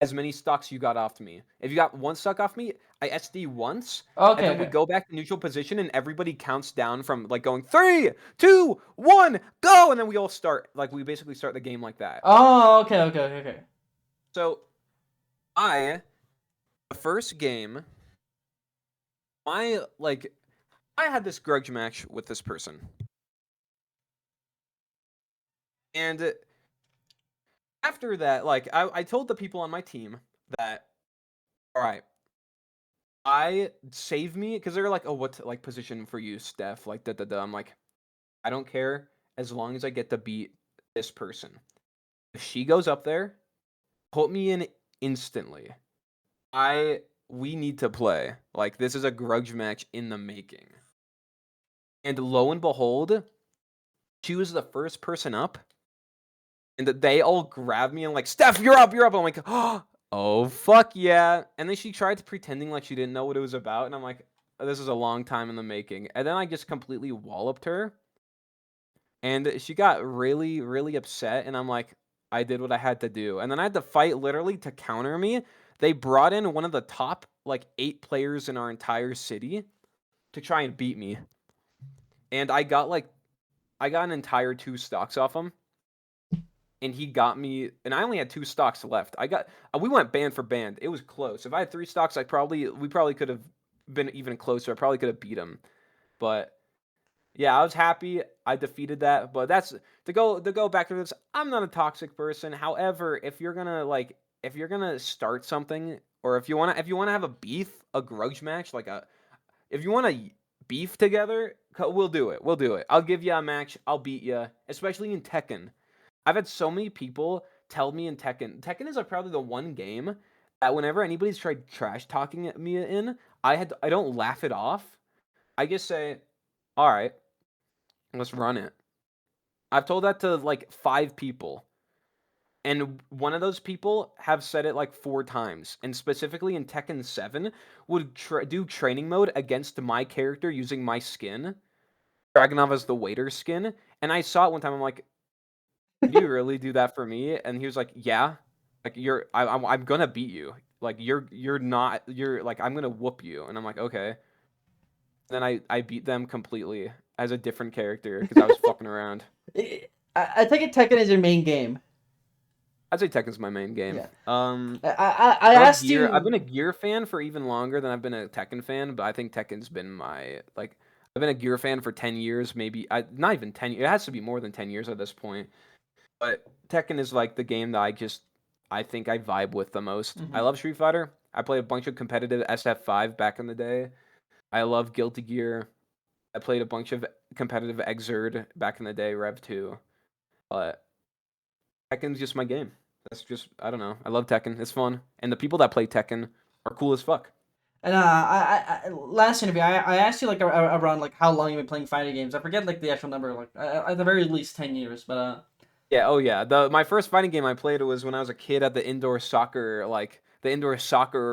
as many stocks you got off me. If you got one stock off me, I SD once, and Okay, then we okay. go back to neutral position, and everybody counts down from like going 3, 2, 1, go, and then we all start. Like we basically start the game like that. Oh, okay, okay, okay, okay. So I the first game, my like I had this grudge match with this person, and after that, like I told the people on my team that, all right, I save me because they're like, oh, what like position for you, Steph? Like da da da. I'm like, I don't care as long as I get to beat this person. If she goes up there, put me in instantly. I we need to play. Like this is a grudge match in the making. And lo and behold, she was the first person up, and they all grabbed me and like, Steph, you're up, you're up. I'm like, oh fuck yeah. And then she tried pretending like she didn't know what it was about, and I'm like, this is a long time in the making. And then I just completely walloped her, and she got really, really upset, and I'm like, I did what I had to do. And then I had to fight literally to counter me. They brought in one of the top like 8 players in our entire city to try and beat me. And I got an entire 2 stocks off him. And he got me, and I only had 2 stocks left. We went band for band. It was close. If I had 3 stocks, we probably could have been even closer. I probably could have beat him. But yeah, I was happy I defeated that. But that's to go back to this. I'm not a toxic person. However, if you're gonna start something, or if you wanna have a beef, a grudge match, if you wanna beef together, we'll do it. We'll do it. I'll give you a match. I'll beat you, especially in Tekken. I've had so many people tell me in Tekken is probably the one game that whenever anybody's tried trash talking at me in, I don't laugh it off. I just say, "All right, let's run it." I've told that to like 5 people, and one of those people have said it like 4 times. And specifically in Tekken 7, would do training mode against my character using my skin, Dragunov as the waiter skin. And I saw it one time. I'm like, do you really do that for me? And he was like, yeah. Like I'm gonna beat you. Like you're not you're like I'm gonna whoop you. And I'm like, okay. Then I beat them completely as a different character because I was fucking around. I take it Tekken is your main game. I'd say Tekken's my main game. Yeah. I I like asked Gear. I've been you. a Gear fan for even longer than I've been a Tekken fan, but I think Tekken's been my like I've been a Gear fan for 10 years, maybe not even 10 years. It has to be more than 10 years at this point. But Tekken is like the game that I think I vibe with the most. I Mhm. love Street Fighter. I played a bunch of competitive SF5 back in the day. I love Guilty Gear. I played a bunch of competitive Exerd back in the day, Rev 2. But Tekken's just my game. That's just I don't know. I love Tekken. It's fun. And the people that play Tekken are cool as fuck. And last interview, I asked you like around like how long you've been playing fighting games. I forget like the actual number, like at the very least 10 years. But Yeah, oh yeah. My first fighting game I played was when I was a kid at the indoor soccer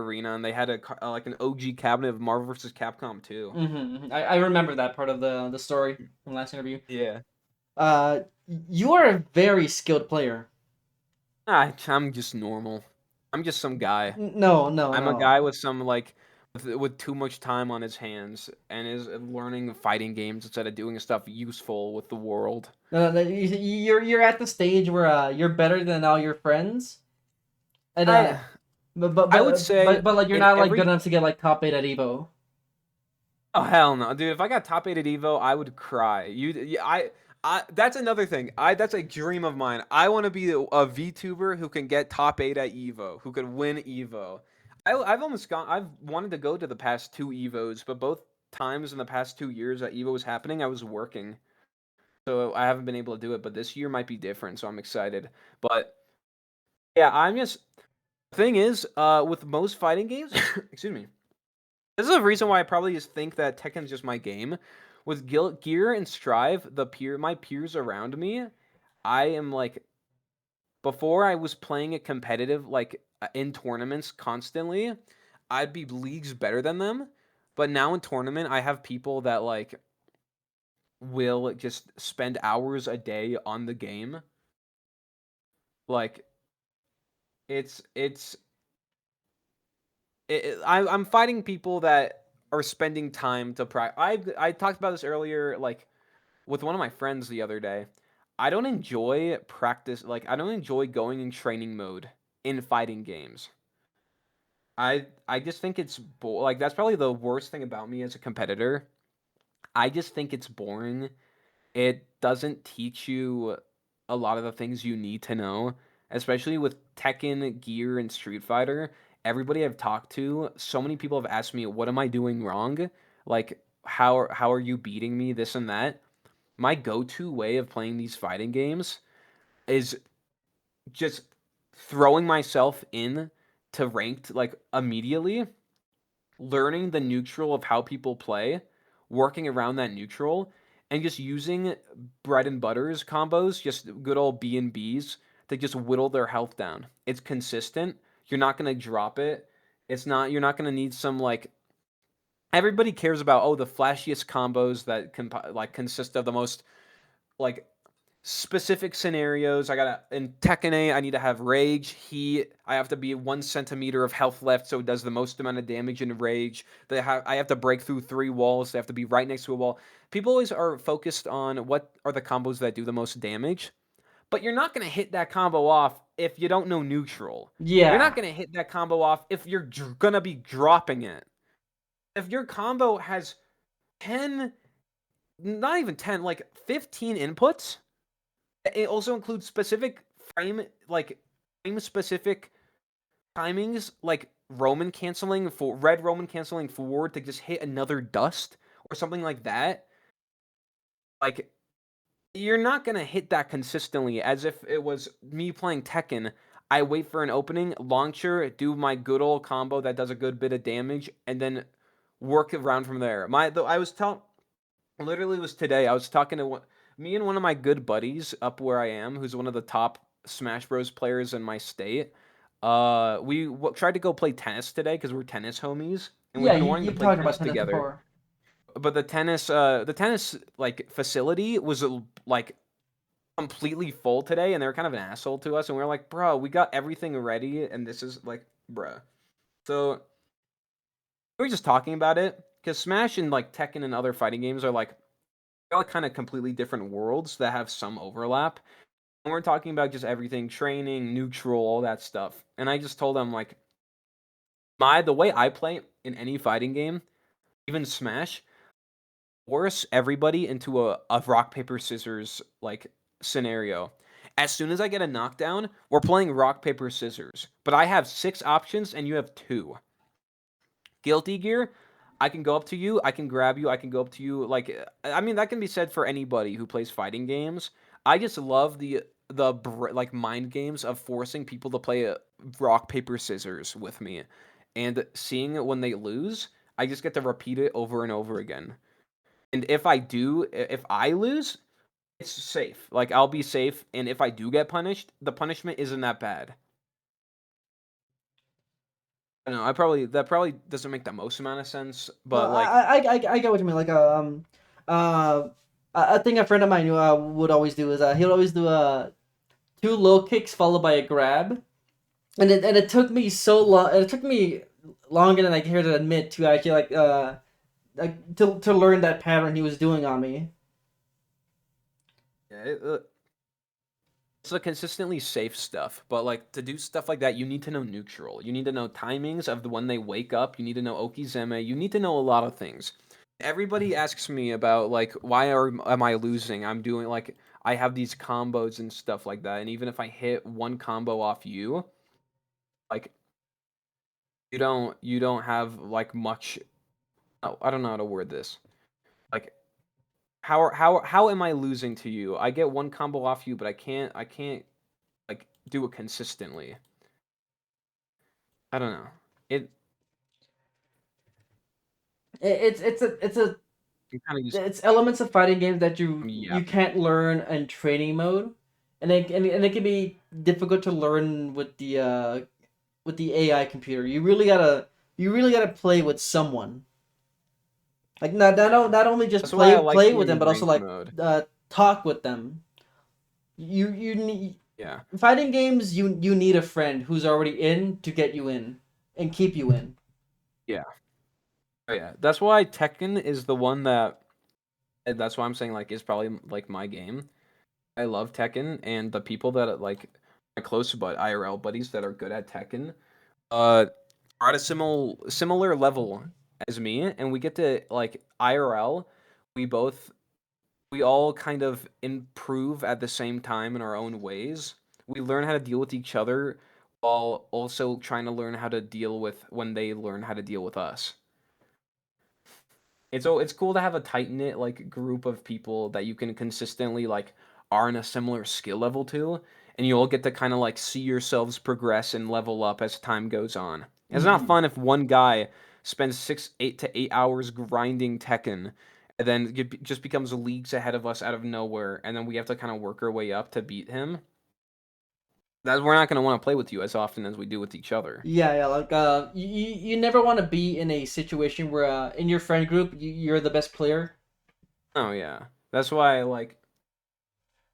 arena, and they had like an OG cabinet of Marvel vs. Capcom 2. I remember that part of the story from last interview. Yeah. Uh, you are a very skilled player. I'm just normal. I'm just some guy. No, no, I'm a no. guy with some with too much time on his hands and is learning fighting games instead of doing stuff useful with the world. No, no, you're at the stage where you're better than all your friends, and I I would say like you're in not like good every enough to get like top 8 at Evo. oh hell no, dude! If I got top 8 at Evo, I would cry. That's another thing. That's a dream of mine. I want to be a VTuber who can get top 8 at Evo, who could win Evo. I've wanted to go to the past 2 Evos, but both times in the past 2 years that Evo was happening, I was working, so I haven't been able to do it. But this year might be different, so I'm excited. But yeah, I'm just thing is, with most fighting games, excuse me. This is a reason why I probably just think that Tekken's just my game. With Gear and Strive, my peers around me, I am like before I was playing it competitive in tournaments constantly, I'd be leagues better than them. But now in tournament, I have people that will just spend hours a day on the game. Like it's I'm fighting people that are spending time to practice. I talked about this earlier, like with one of my friends the other day. I don't enjoy practice. Like I don't enjoy going in training mode in fighting games. I just think it's like that's probably the worst thing about me as a competitor. I just think it's boring. It doesn't teach you a lot of the things you need to know, especially with Tekken, Gear, and Street Fighter. Everybody I've talked to, so many people have asked me, "What am I doing wrong? Like, how are you beating me? This and that." My go-to way of playing these fighting games is just throwing myself in to ranked like immediately, learning the neutral of how people play, working around that neutral, and just using bread and butters combos, just good old B and Bs to just whittle their health down. It's consistent. You're not gonna drop it. It's not. You're not gonna need some like. Everybody cares about the flashiest combos that can like consist of the most like specific scenarios. I gotta in Tekken 8, I need to have rage, heat. I have to be 1 centimeter of health left, so it does the most amount of damage in rage. I have to break through 3 walls. They have to be right next to a wall. People always are focused on what are the combos that do the most damage, but you're not gonna hit that combo off if you don't know neutral. You're not Yeah. gonna hit that combo off if you're gonna be dropping it. If your combo has 10, not even 10, like 15 inputs, it also includes specific frame specific timings, like red Roman canceling forward to just hit another dust or something like that. Like you're not gonna hit that consistently as if it was me playing Tekken. I wait for an opening, launcher, do my good old combo that does a good bit of damage, and then work around from there. I was telling literally was today. I was talking to me and one of my good buddies up where I am, who's one of the top Smash Bros players in my state. We tried to go play tennis today because we're tennis homies, and we've Yeah, been wanting to you've play talked about tennis tennis together. before. But the tennis like facility was like completely full today, and they were kind of an asshole to us. And we were like, bro, we got everything ready, and this is like, bro. So we were just talking about it because Smash and like Tekken and other fighting games are like they're like kind of completely different worlds that have some overlap. And we're talking about just everything, training, neutral, all that stuff. And I just told them like the way I play in any fighting game, even Smash, force everybody into a rock paper scissors like scenario. As soon as I get a knockdown, we're playing rock paper scissors. But I have 6 options and you have 2. Guilty Gear, I can go up to you, I can grab you, I can go up to you. Like, I mean, that can be said for anybody who plays fighting games. I just love like mind games of forcing people to play rock paper scissors with me, and seeing when they lose, I just get to repeat it over and over again. And if I lose, it's safe. Like I'll be safe, and if I do get punished, the punishment isn't that bad. I know. I probably that probably doesn't make the most amount of sense, No, but like I get what you mean. Like uh, I think a friend of mine would always do is he would always do 2 low kicks followed by a grab, and it took me so long. It took me longer than I care to admit to actually to learn that pattern he was doing on me. yeah, it's the consistently safe stuff, but like to do stuff like that, you need to know neutral. You need to know timings of the when they wake up. You need to know Okizeme. You need to know a lot of things. Everybody asks me about like am I losing? I'm doing like I have these combos and stuff like that, and even if I hit one combo off you, like you don't have like much. Oh, I don't know how to word this. Like how am I losing to you? I get one combo off you, but I can't like do it consistently. I don't know. It It's you kind of just it's elements of fighting games that you yapping. can't learn in training mode, and it can be difficult to learn with the AI computer. You really gotta play with someone. Like Yeah. not only just That's why I like play with them, doing but also ranked like mode. talk with them. You need Yeah. fighting games. You need a friend who's already in to get you in and keep you in. Yeah. Oh, yeah. That's why Tekken is the one that that's why I'm saying like is probably like my game. I love Tekken, and the people that like my close but IRL buddies that are good at Tekken uh are at a similar level as me, and we get to like IRL we both we all kind of improve at the same time in our own ways. We learn how to deal with each other while also trying to learn how to deal with when they learn how to deal with us. It's cool to have a tight knit like group of people that you can consistently like are in a similar skill level to, and you all get to kind of like see yourselves progress and level up as time goes on. It's not Hmm. fun if one guy spends 8 to 8 hours grinding Tekken, and then just becomes leagues ahead of us out of nowhere, and then we have to kind of work our way up to beat him. That we're not going to want to play with you as often as we do with each other. Yeah, yeah. Like, you never want to be in a situation where, in your friend group, you're the best player. Oh yeah, that's why like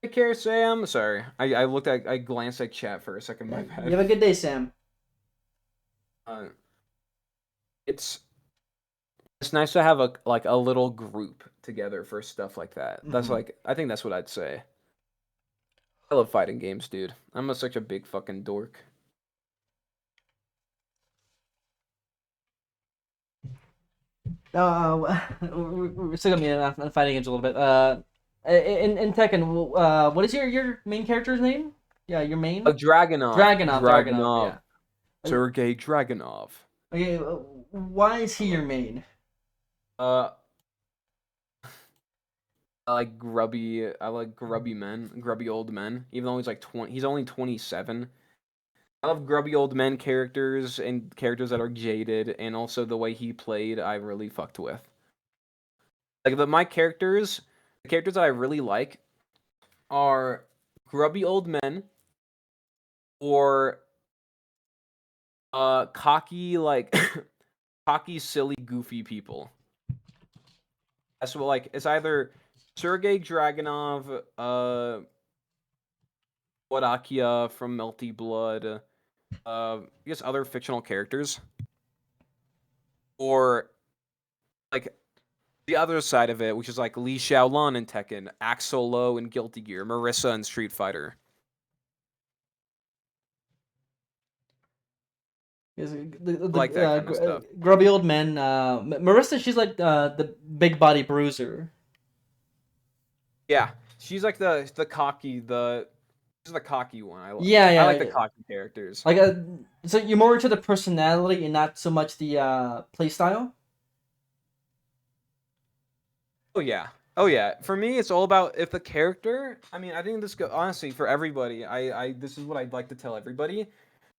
take care, Sam. Sorry, I glanced at chat for a second. Yeah, My you bad. have a good day, Sam. Uh, it's it's nice to have a little group together for stuff like that. That's Hmm. like I think that's what I'd say. I love fighting games, dude. Such a big fucking dork. We're still gonna be on fighting games a little bit. In Tekken, what is your main character's name? Yeah, your main Dragonov, Dragonov. Dragonov. Dragonov, Yeah. Sergey Dragonov. Okay. Why is I he your love. main? Uh, I like grubby men, grubby old men. Even though he's like 20, he's only 27. I love grubby old men characters and characters that are jaded, and also the way he played, I really fucked with. Like my characters, the characters that I really like are grubby old men or cocky like cocky, silly, goofy people. That's what like it's either Sergey Dragunov, Wadakia from Melty Blood, I guess other fictional characters, or like the other side of it, which is like Li Xiaolon in Tekken, Axel Low in Guilty Gear, Marissa in Street Fighter. Is I like that kind of stuff. grubby old man. Marissa, she's like the big body bruiser. Yeah, she's like the cocky the she's the cocky one. Yeah, I yeah, like the yeah. cocky characters. Like, so you're more into the personality and not so much the play style. Oh yeah. Oh yeah. For me, it's all about if the character. I mean, I think this go honestly for everybody. I this is what I'd like to tell everybody.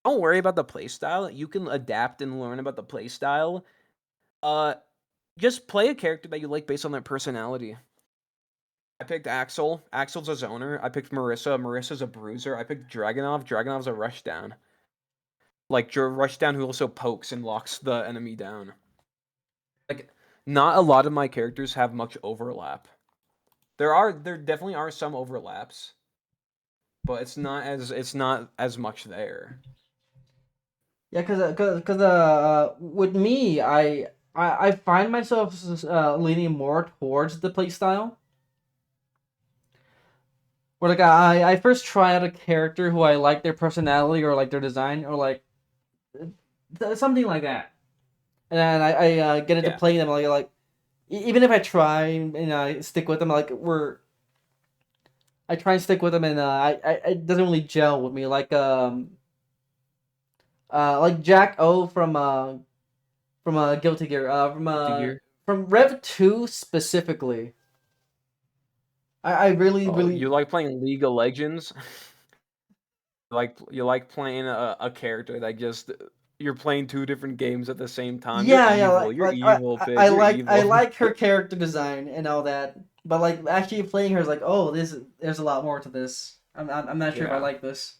Don't worry about the playstyle. You can adapt and learn about the playstyle. Uh, just play a character that you like based on their personality. I picked Axel. Axel's a zoner. I picked Marissa. Marissa's a bruiser. I picked Dragonov. Dragonov's a rushdown. Like rushdown who also pokes and locks the enemy down. Like, not a lot of my characters have much overlap. There definitely are some overlaps, but it's not as much there. Yeah, cause with me, I find myself leaning more towards the play style. Where like I first try out a character who I like their personality or like their design or like something like that, and then I get into Yeah. playing them even if I try and I stick with them I try and stick with them and I it doesn't really gel with me like Jack O from Guilty Gear Guilty Gear. from Rev 2 specifically. I really Oh, really you like playing League of Legends? You like playing a character that just you're playing two different games at the same time. You're yeah, evil. You're evil, Pig. You're I evil. like her character design and all that, but like actually playing her is like, oh, there's a lot more to this. I'm not sure if I Yeah. like this.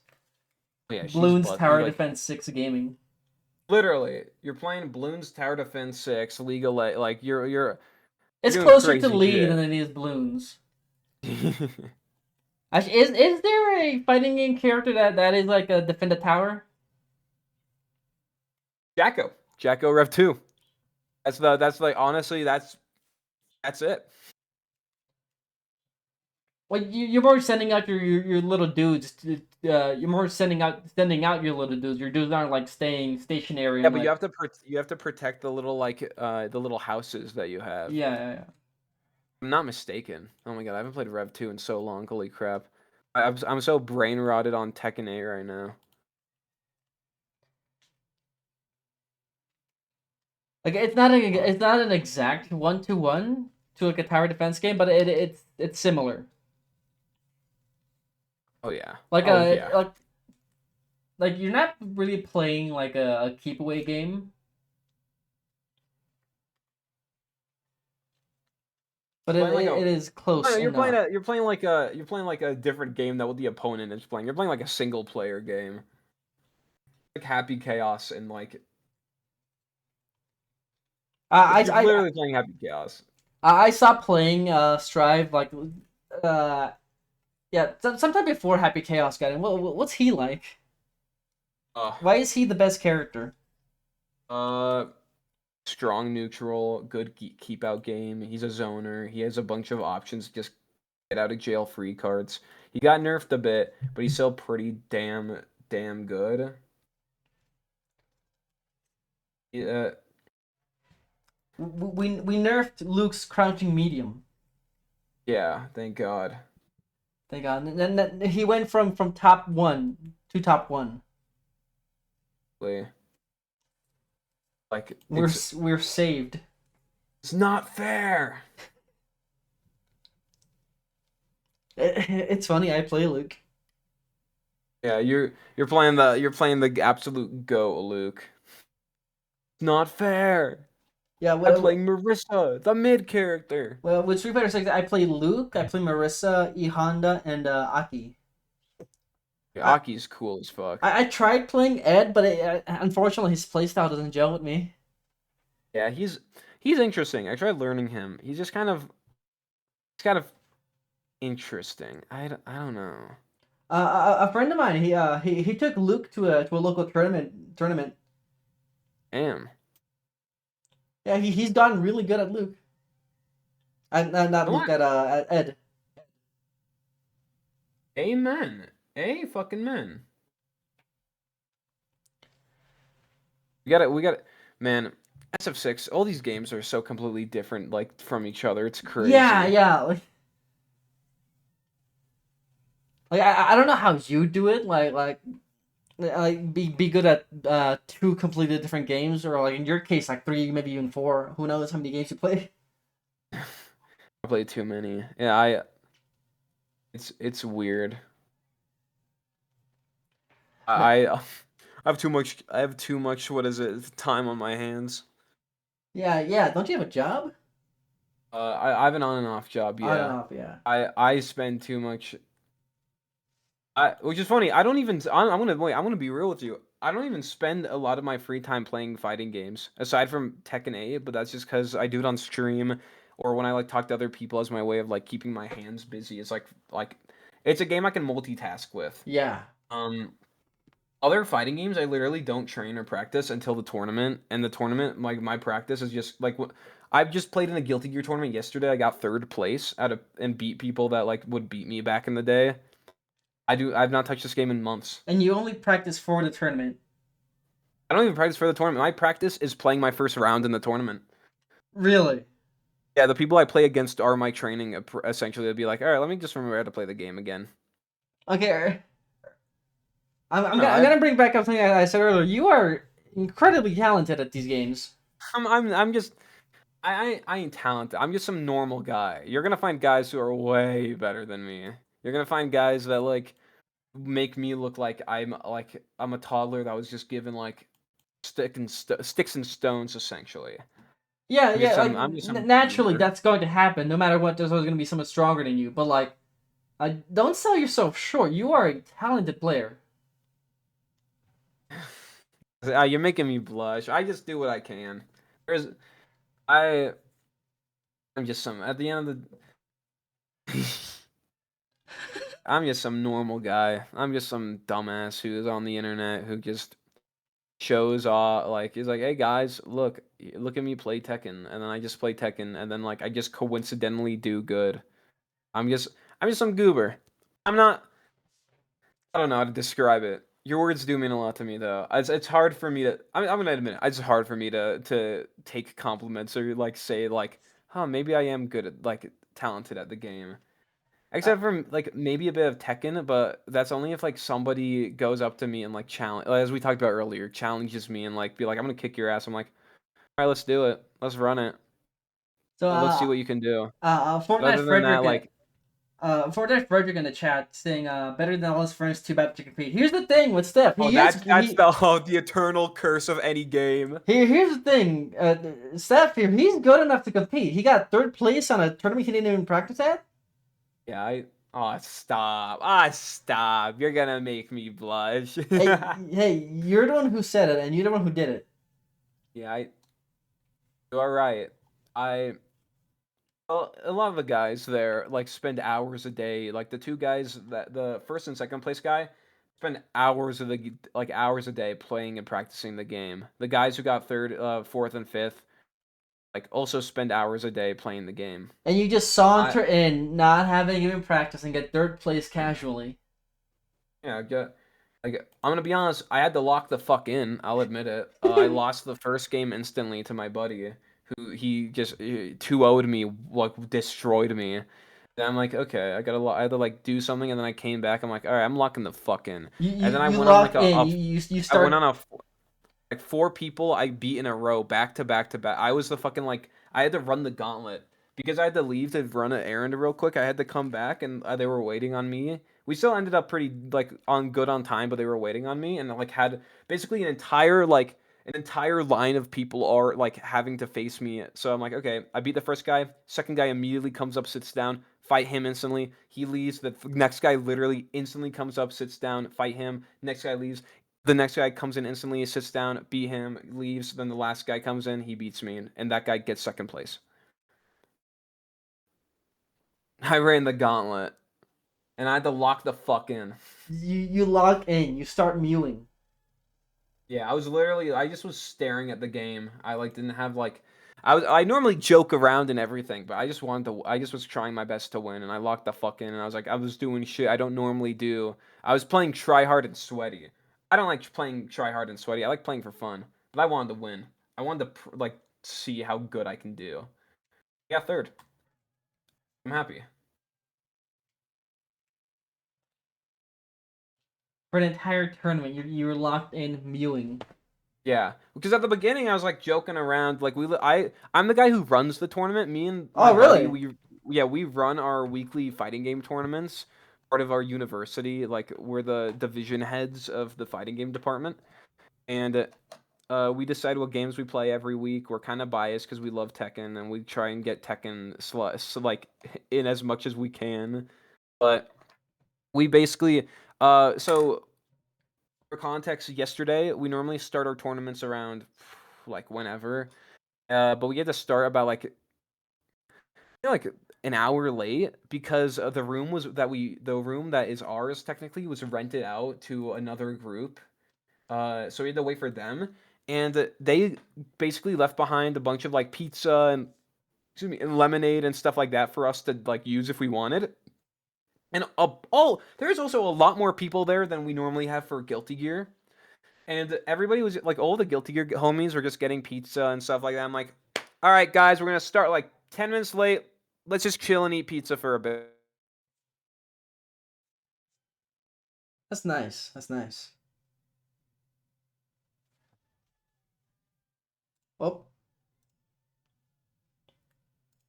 Yeah, she's Bloons but you Tower like Defense 6 gaming. literally you're playing Bloons Tower Defense 6 like you're It's doing closer to crazy League than shit. it is Bloons. Actually, is there a fighting game character that is like a defend a tower? Jacko. Jacko Rev 2. That's like honestly that's it. Well, you're more sending out your little dudes. You're more sending out your little dudes. Your dudes aren't like staying stationary Yeah, and but like you have to protect the little like the little houses that you have. yeah, yeah, yeah. I'm not mistaken. Oh my god, I haven't played Rev 2 in so long. Holy crap. I'm so brain rotted on Tekken 8 right now. Like it's not an exact 1-to-1 to like a tower defense game, but it's similar. Oh yeah. Like Oh yeah. like you're not really playing like a keep away game, but Playing like it a is I don't close know, enough. you're playing like a different game that what the opponent is playing. You're playing like a single player game. Like Happy Chaos and like you're I literally playing Happy Chaos. I stopped playing Strive like uh yeah sometime before Happy Chaos got in. What's he like? Uh Why is he the best character? uh strong neutral, good keep out game. He's a zoner. He has a bunch of options, just get out of jail free cards. He got nerfed a bit, but he's still pretty damn good. Yeah, We nerfed Luke's crouching medium. yeah, thank God. Thank God. And then he went from top one to top one. Like We're saved. it's not fair. It's funny. I play Luke. Yeah, you're playing the absolute GOAT, Luke. It's not fair. Yeah. I'm playing Marissa, the mid character. Well, with Street Fighter 6, I play Luke, I play Marissa, E Honda, and Aki. Yeah, I, Aki's cool as fuck. I tried playing Ed, but unfortunately his playstyle doesn't gel with me. Yeah, he's interesting. I tried learning him. He's kind of interesting. I don't know. A friend of mine, he took Luke to a local tournament. Damn. Yeah, he's gotten really good at Luke. Not You know Luke what? at Ed. Amen. A fucking men. We got it. Man, SF6, all these games are so completely different, like, from each other. It's Yeah, crazy. yeah. Like I don't know how you do it. Be good at two completely different games, or like in your case, like three, maybe even four. Who knows how many games you play? I played too many. Yeah, it's weird. I I have too much what is it, time on my hands. Yeah, yeah. Don't you have a job? I have an on and off job, I don't yeah. know. Yeah. I spend too much which is funny. I'm gonna be real with you. I don't even spend a lot of my free time playing fighting games aside from Tekken 8, but that's just because I do it on stream or when I like talk to other people as my way of like keeping my hands busy. It's like it's a game I can multitask with. Yeah. Um, Other fighting games, I literally don't train or practice until the tournament, and the tournament, like my practice is just like I've just played in a Guilty Gear tournament yesterday. I got third place out of and beat people that like would beat me back in the day. I've not touched this game in months. And you only practice for the tournament. I don't even practice for the tournament. My practice is playing my first round in the tournament. Really? Yeah, the people I play against are my training. Essentially, they'll be like, all right, let me just remember how to play the game again. Okay. No, I'm gonna bring back up something I said earlier. You are incredibly talented at these games. I'm just I ain't talented. I'm just some normal guy. You're gonna find guys who are way better than me. You're gonna find guys that like make me look like I'm a toddler that was just given like sticks and stones essentially. Yeah, yeah. Like I'm just some naturally, goober. that's going to happen. No matter what, there's always gonna be someone stronger than you. But like, don't sell yourself short. You are a talented player. You're making me blush. I just do what I can. There's I I'm just some at the end of the I'm just some normal guy. I'm just some dumbass who is on the internet who just shows off like he's like, "Hey guys, look at me play Tekken." And then I just play Tekken and then like I just coincidentally do good. I'm just I'm just some goober. I'm not I don't know how to describe it. Your words do mean a lot to me though. It's hard for me to I'm gonna admit it, it's hard for me to take compliments or like say like, "Huh, maybe I am good at like talented at the game. Except for like maybe a bit of Tekken, but that's only if like somebody goes up to me and like challenge, as we talked about earlier, challenges me and like be like, I'm gonna kick your ass. I'm like, all right, let's do it. Let's run it. So Let's see what you can do. But Fortnite other than that, Frederick like, Fortnite Frederick in the chat saying better than all his friends, too bad to compete. Here's the thing with Steph. oh, that's the the eternal curse of any game. Here's the thing, Steph here. He's good enough to compete. He got third place on a tournament he didn't even practice at. Yeah, oh, stop. Ah, stop. You're gonna make me blush. Hey, you're the one who said it, and you're the one who did it. Yeah, you are right. I Well, a lot of the guys there like spend hours a day. Like the two guys that the first and second place guy spend hours of the like hours a day playing and practicing the game. The guys who got third, fourth, and fifth like also spend hours a day playing the game. And you just I saunter in, not having even practice, and get third place casually. Yeah, get like I'm gonna be honest. I had to lock the fuck in. I'll admit it. I lost the first game instantly to my buddy, who he just 2-0'd me, like destroyed me. And I'm like, okay, I had to like do something, and then I came back. I'm like, all right, I'm locking the fuck in. And then I You went on like lock in. You I went on start. a like four people I beat in a row, back to back to back. I was the fucking like I had to run the gauntlet because I had to leave to run an errand real quick. I had to come back and they were waiting on me. We still ended up pretty like on good on time, but they were waiting on me and like had basically an entire line of people are like having to face me. So I'm like, okay, I beat the first guy. Second guy immediately comes up, sits down, fight him instantly. He leaves. The next guy literally instantly comes up, sits down, fight him. Next guy leaves. The next guy comes in instantly, sits down, beat him, leaves. Then the last guy comes in, he beats me, and that guy gets second place. I ran the gauntlet, and I had to lock the fuck in. You log in. You start mewing. Yeah, I just was staring at the game. I like didn't have like, I normally joke around and everything, but I just was trying my best to win, and I locked the fuck in, and I was like, I was doing shit I don't normally do. I was playing try hard and sweaty. I don't like playing try hard and sweaty. I like playing for fun, but I wanted to win. I wanted to like see how good I can do. Yeah, third. I'm happy. For an entire tournament, you were locked in mewing. Yeah, because at the beginning I was like joking around, like I'm the guy who runs the tournament. Me and my Oh, buddy, really? we run our weekly fighting game tournaments, part of our university. Like we're the division heads of the fighting game department, and we decide what games we play every week. We're kind of biased because we love Tekken, and we try and get Tekken like in as much as we can. But we basically, so for context, yesterday we normally start our tournaments around like whenever, but we had to start about like an hour late because the room that is ours technically was rented out to another group. So we had to wait for them, and they basically left behind a bunch of like pizza and excuse me and lemonade and stuff like that for us to like use if we wanted. And there's also a lot more people there than we normally have for Guilty Gear. And everybody was like, all the Guilty Gear homies were just getting pizza and stuff like that. I'm like, all right, guys, we're gonna start like 10 minutes late. Let's just chill and eat pizza for a bit. That's nice. That's nice. Oh,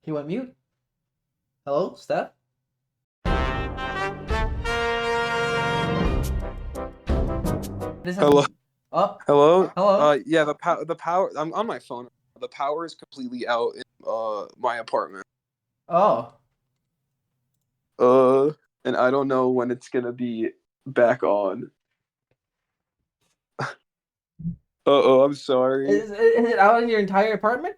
he went mute. Hello, Steph? This has Hello, up. hello. Hello. Yeah, the power. I'm on my phone. The power is completely out in my apartment. Oh. Uh, and I don't know when it's gonna be back on. Oh, I'm sorry. Is it out in your entire apartment?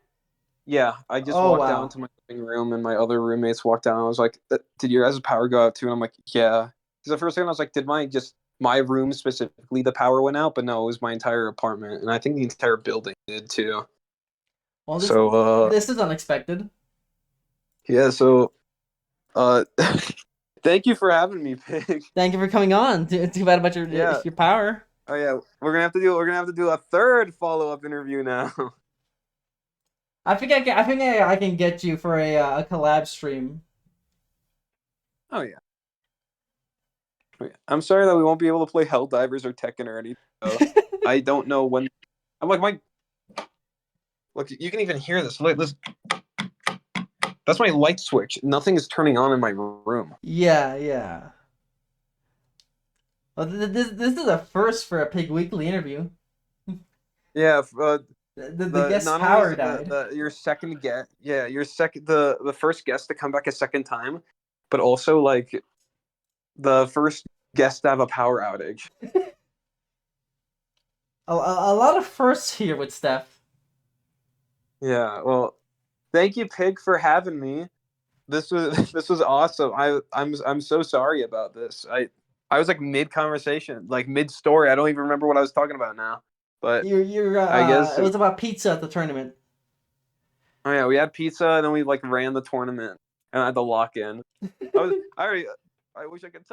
Yeah, I just Oh, walked down wow. to my living room, and my other roommates walked down. I was like, "Did your guys' power go out too?" And I'm like, "Yeah." Because the first thing I was like, "Did my room specifically the power went out?" But no, it was my entire apartment, and I think the entire building did too. Well, So, this is unexpected. yeah. So, thank you for having me, Pig. Thank you for coming on. Too bad about Yeah. your power. Oh yeah. We're gonna have to do a third follow up interview now. I think I can get you for a collab stream. Oh yeah. I'm sorry that we won't be able to play Helldivers or Tekken or anything. Though. I don't know when. I'm like my look. You can even hear this. Look, this. That's my light switch. Nothing is turning on in my room. Yeah, yeah. Well, this is a first for a Pig Weekly interview. Yeah. The The guest not only is power it died. your second guest, yeah, your second the first guest to come back a second time, but also like the first guest to have a power outage. A lot of firsts here with Steph. Yeah. Well, thank you, Pig, for having me. This was this was awesome. I'm so sorry about this. I was like mid conversation, like mid story. I don't even remember what I was talking about now. But You're I guess it was about pizza at the tournament. oh yeah, we had pizza and then we like ran the tournament and I had to lock in. I was I already I wish I could.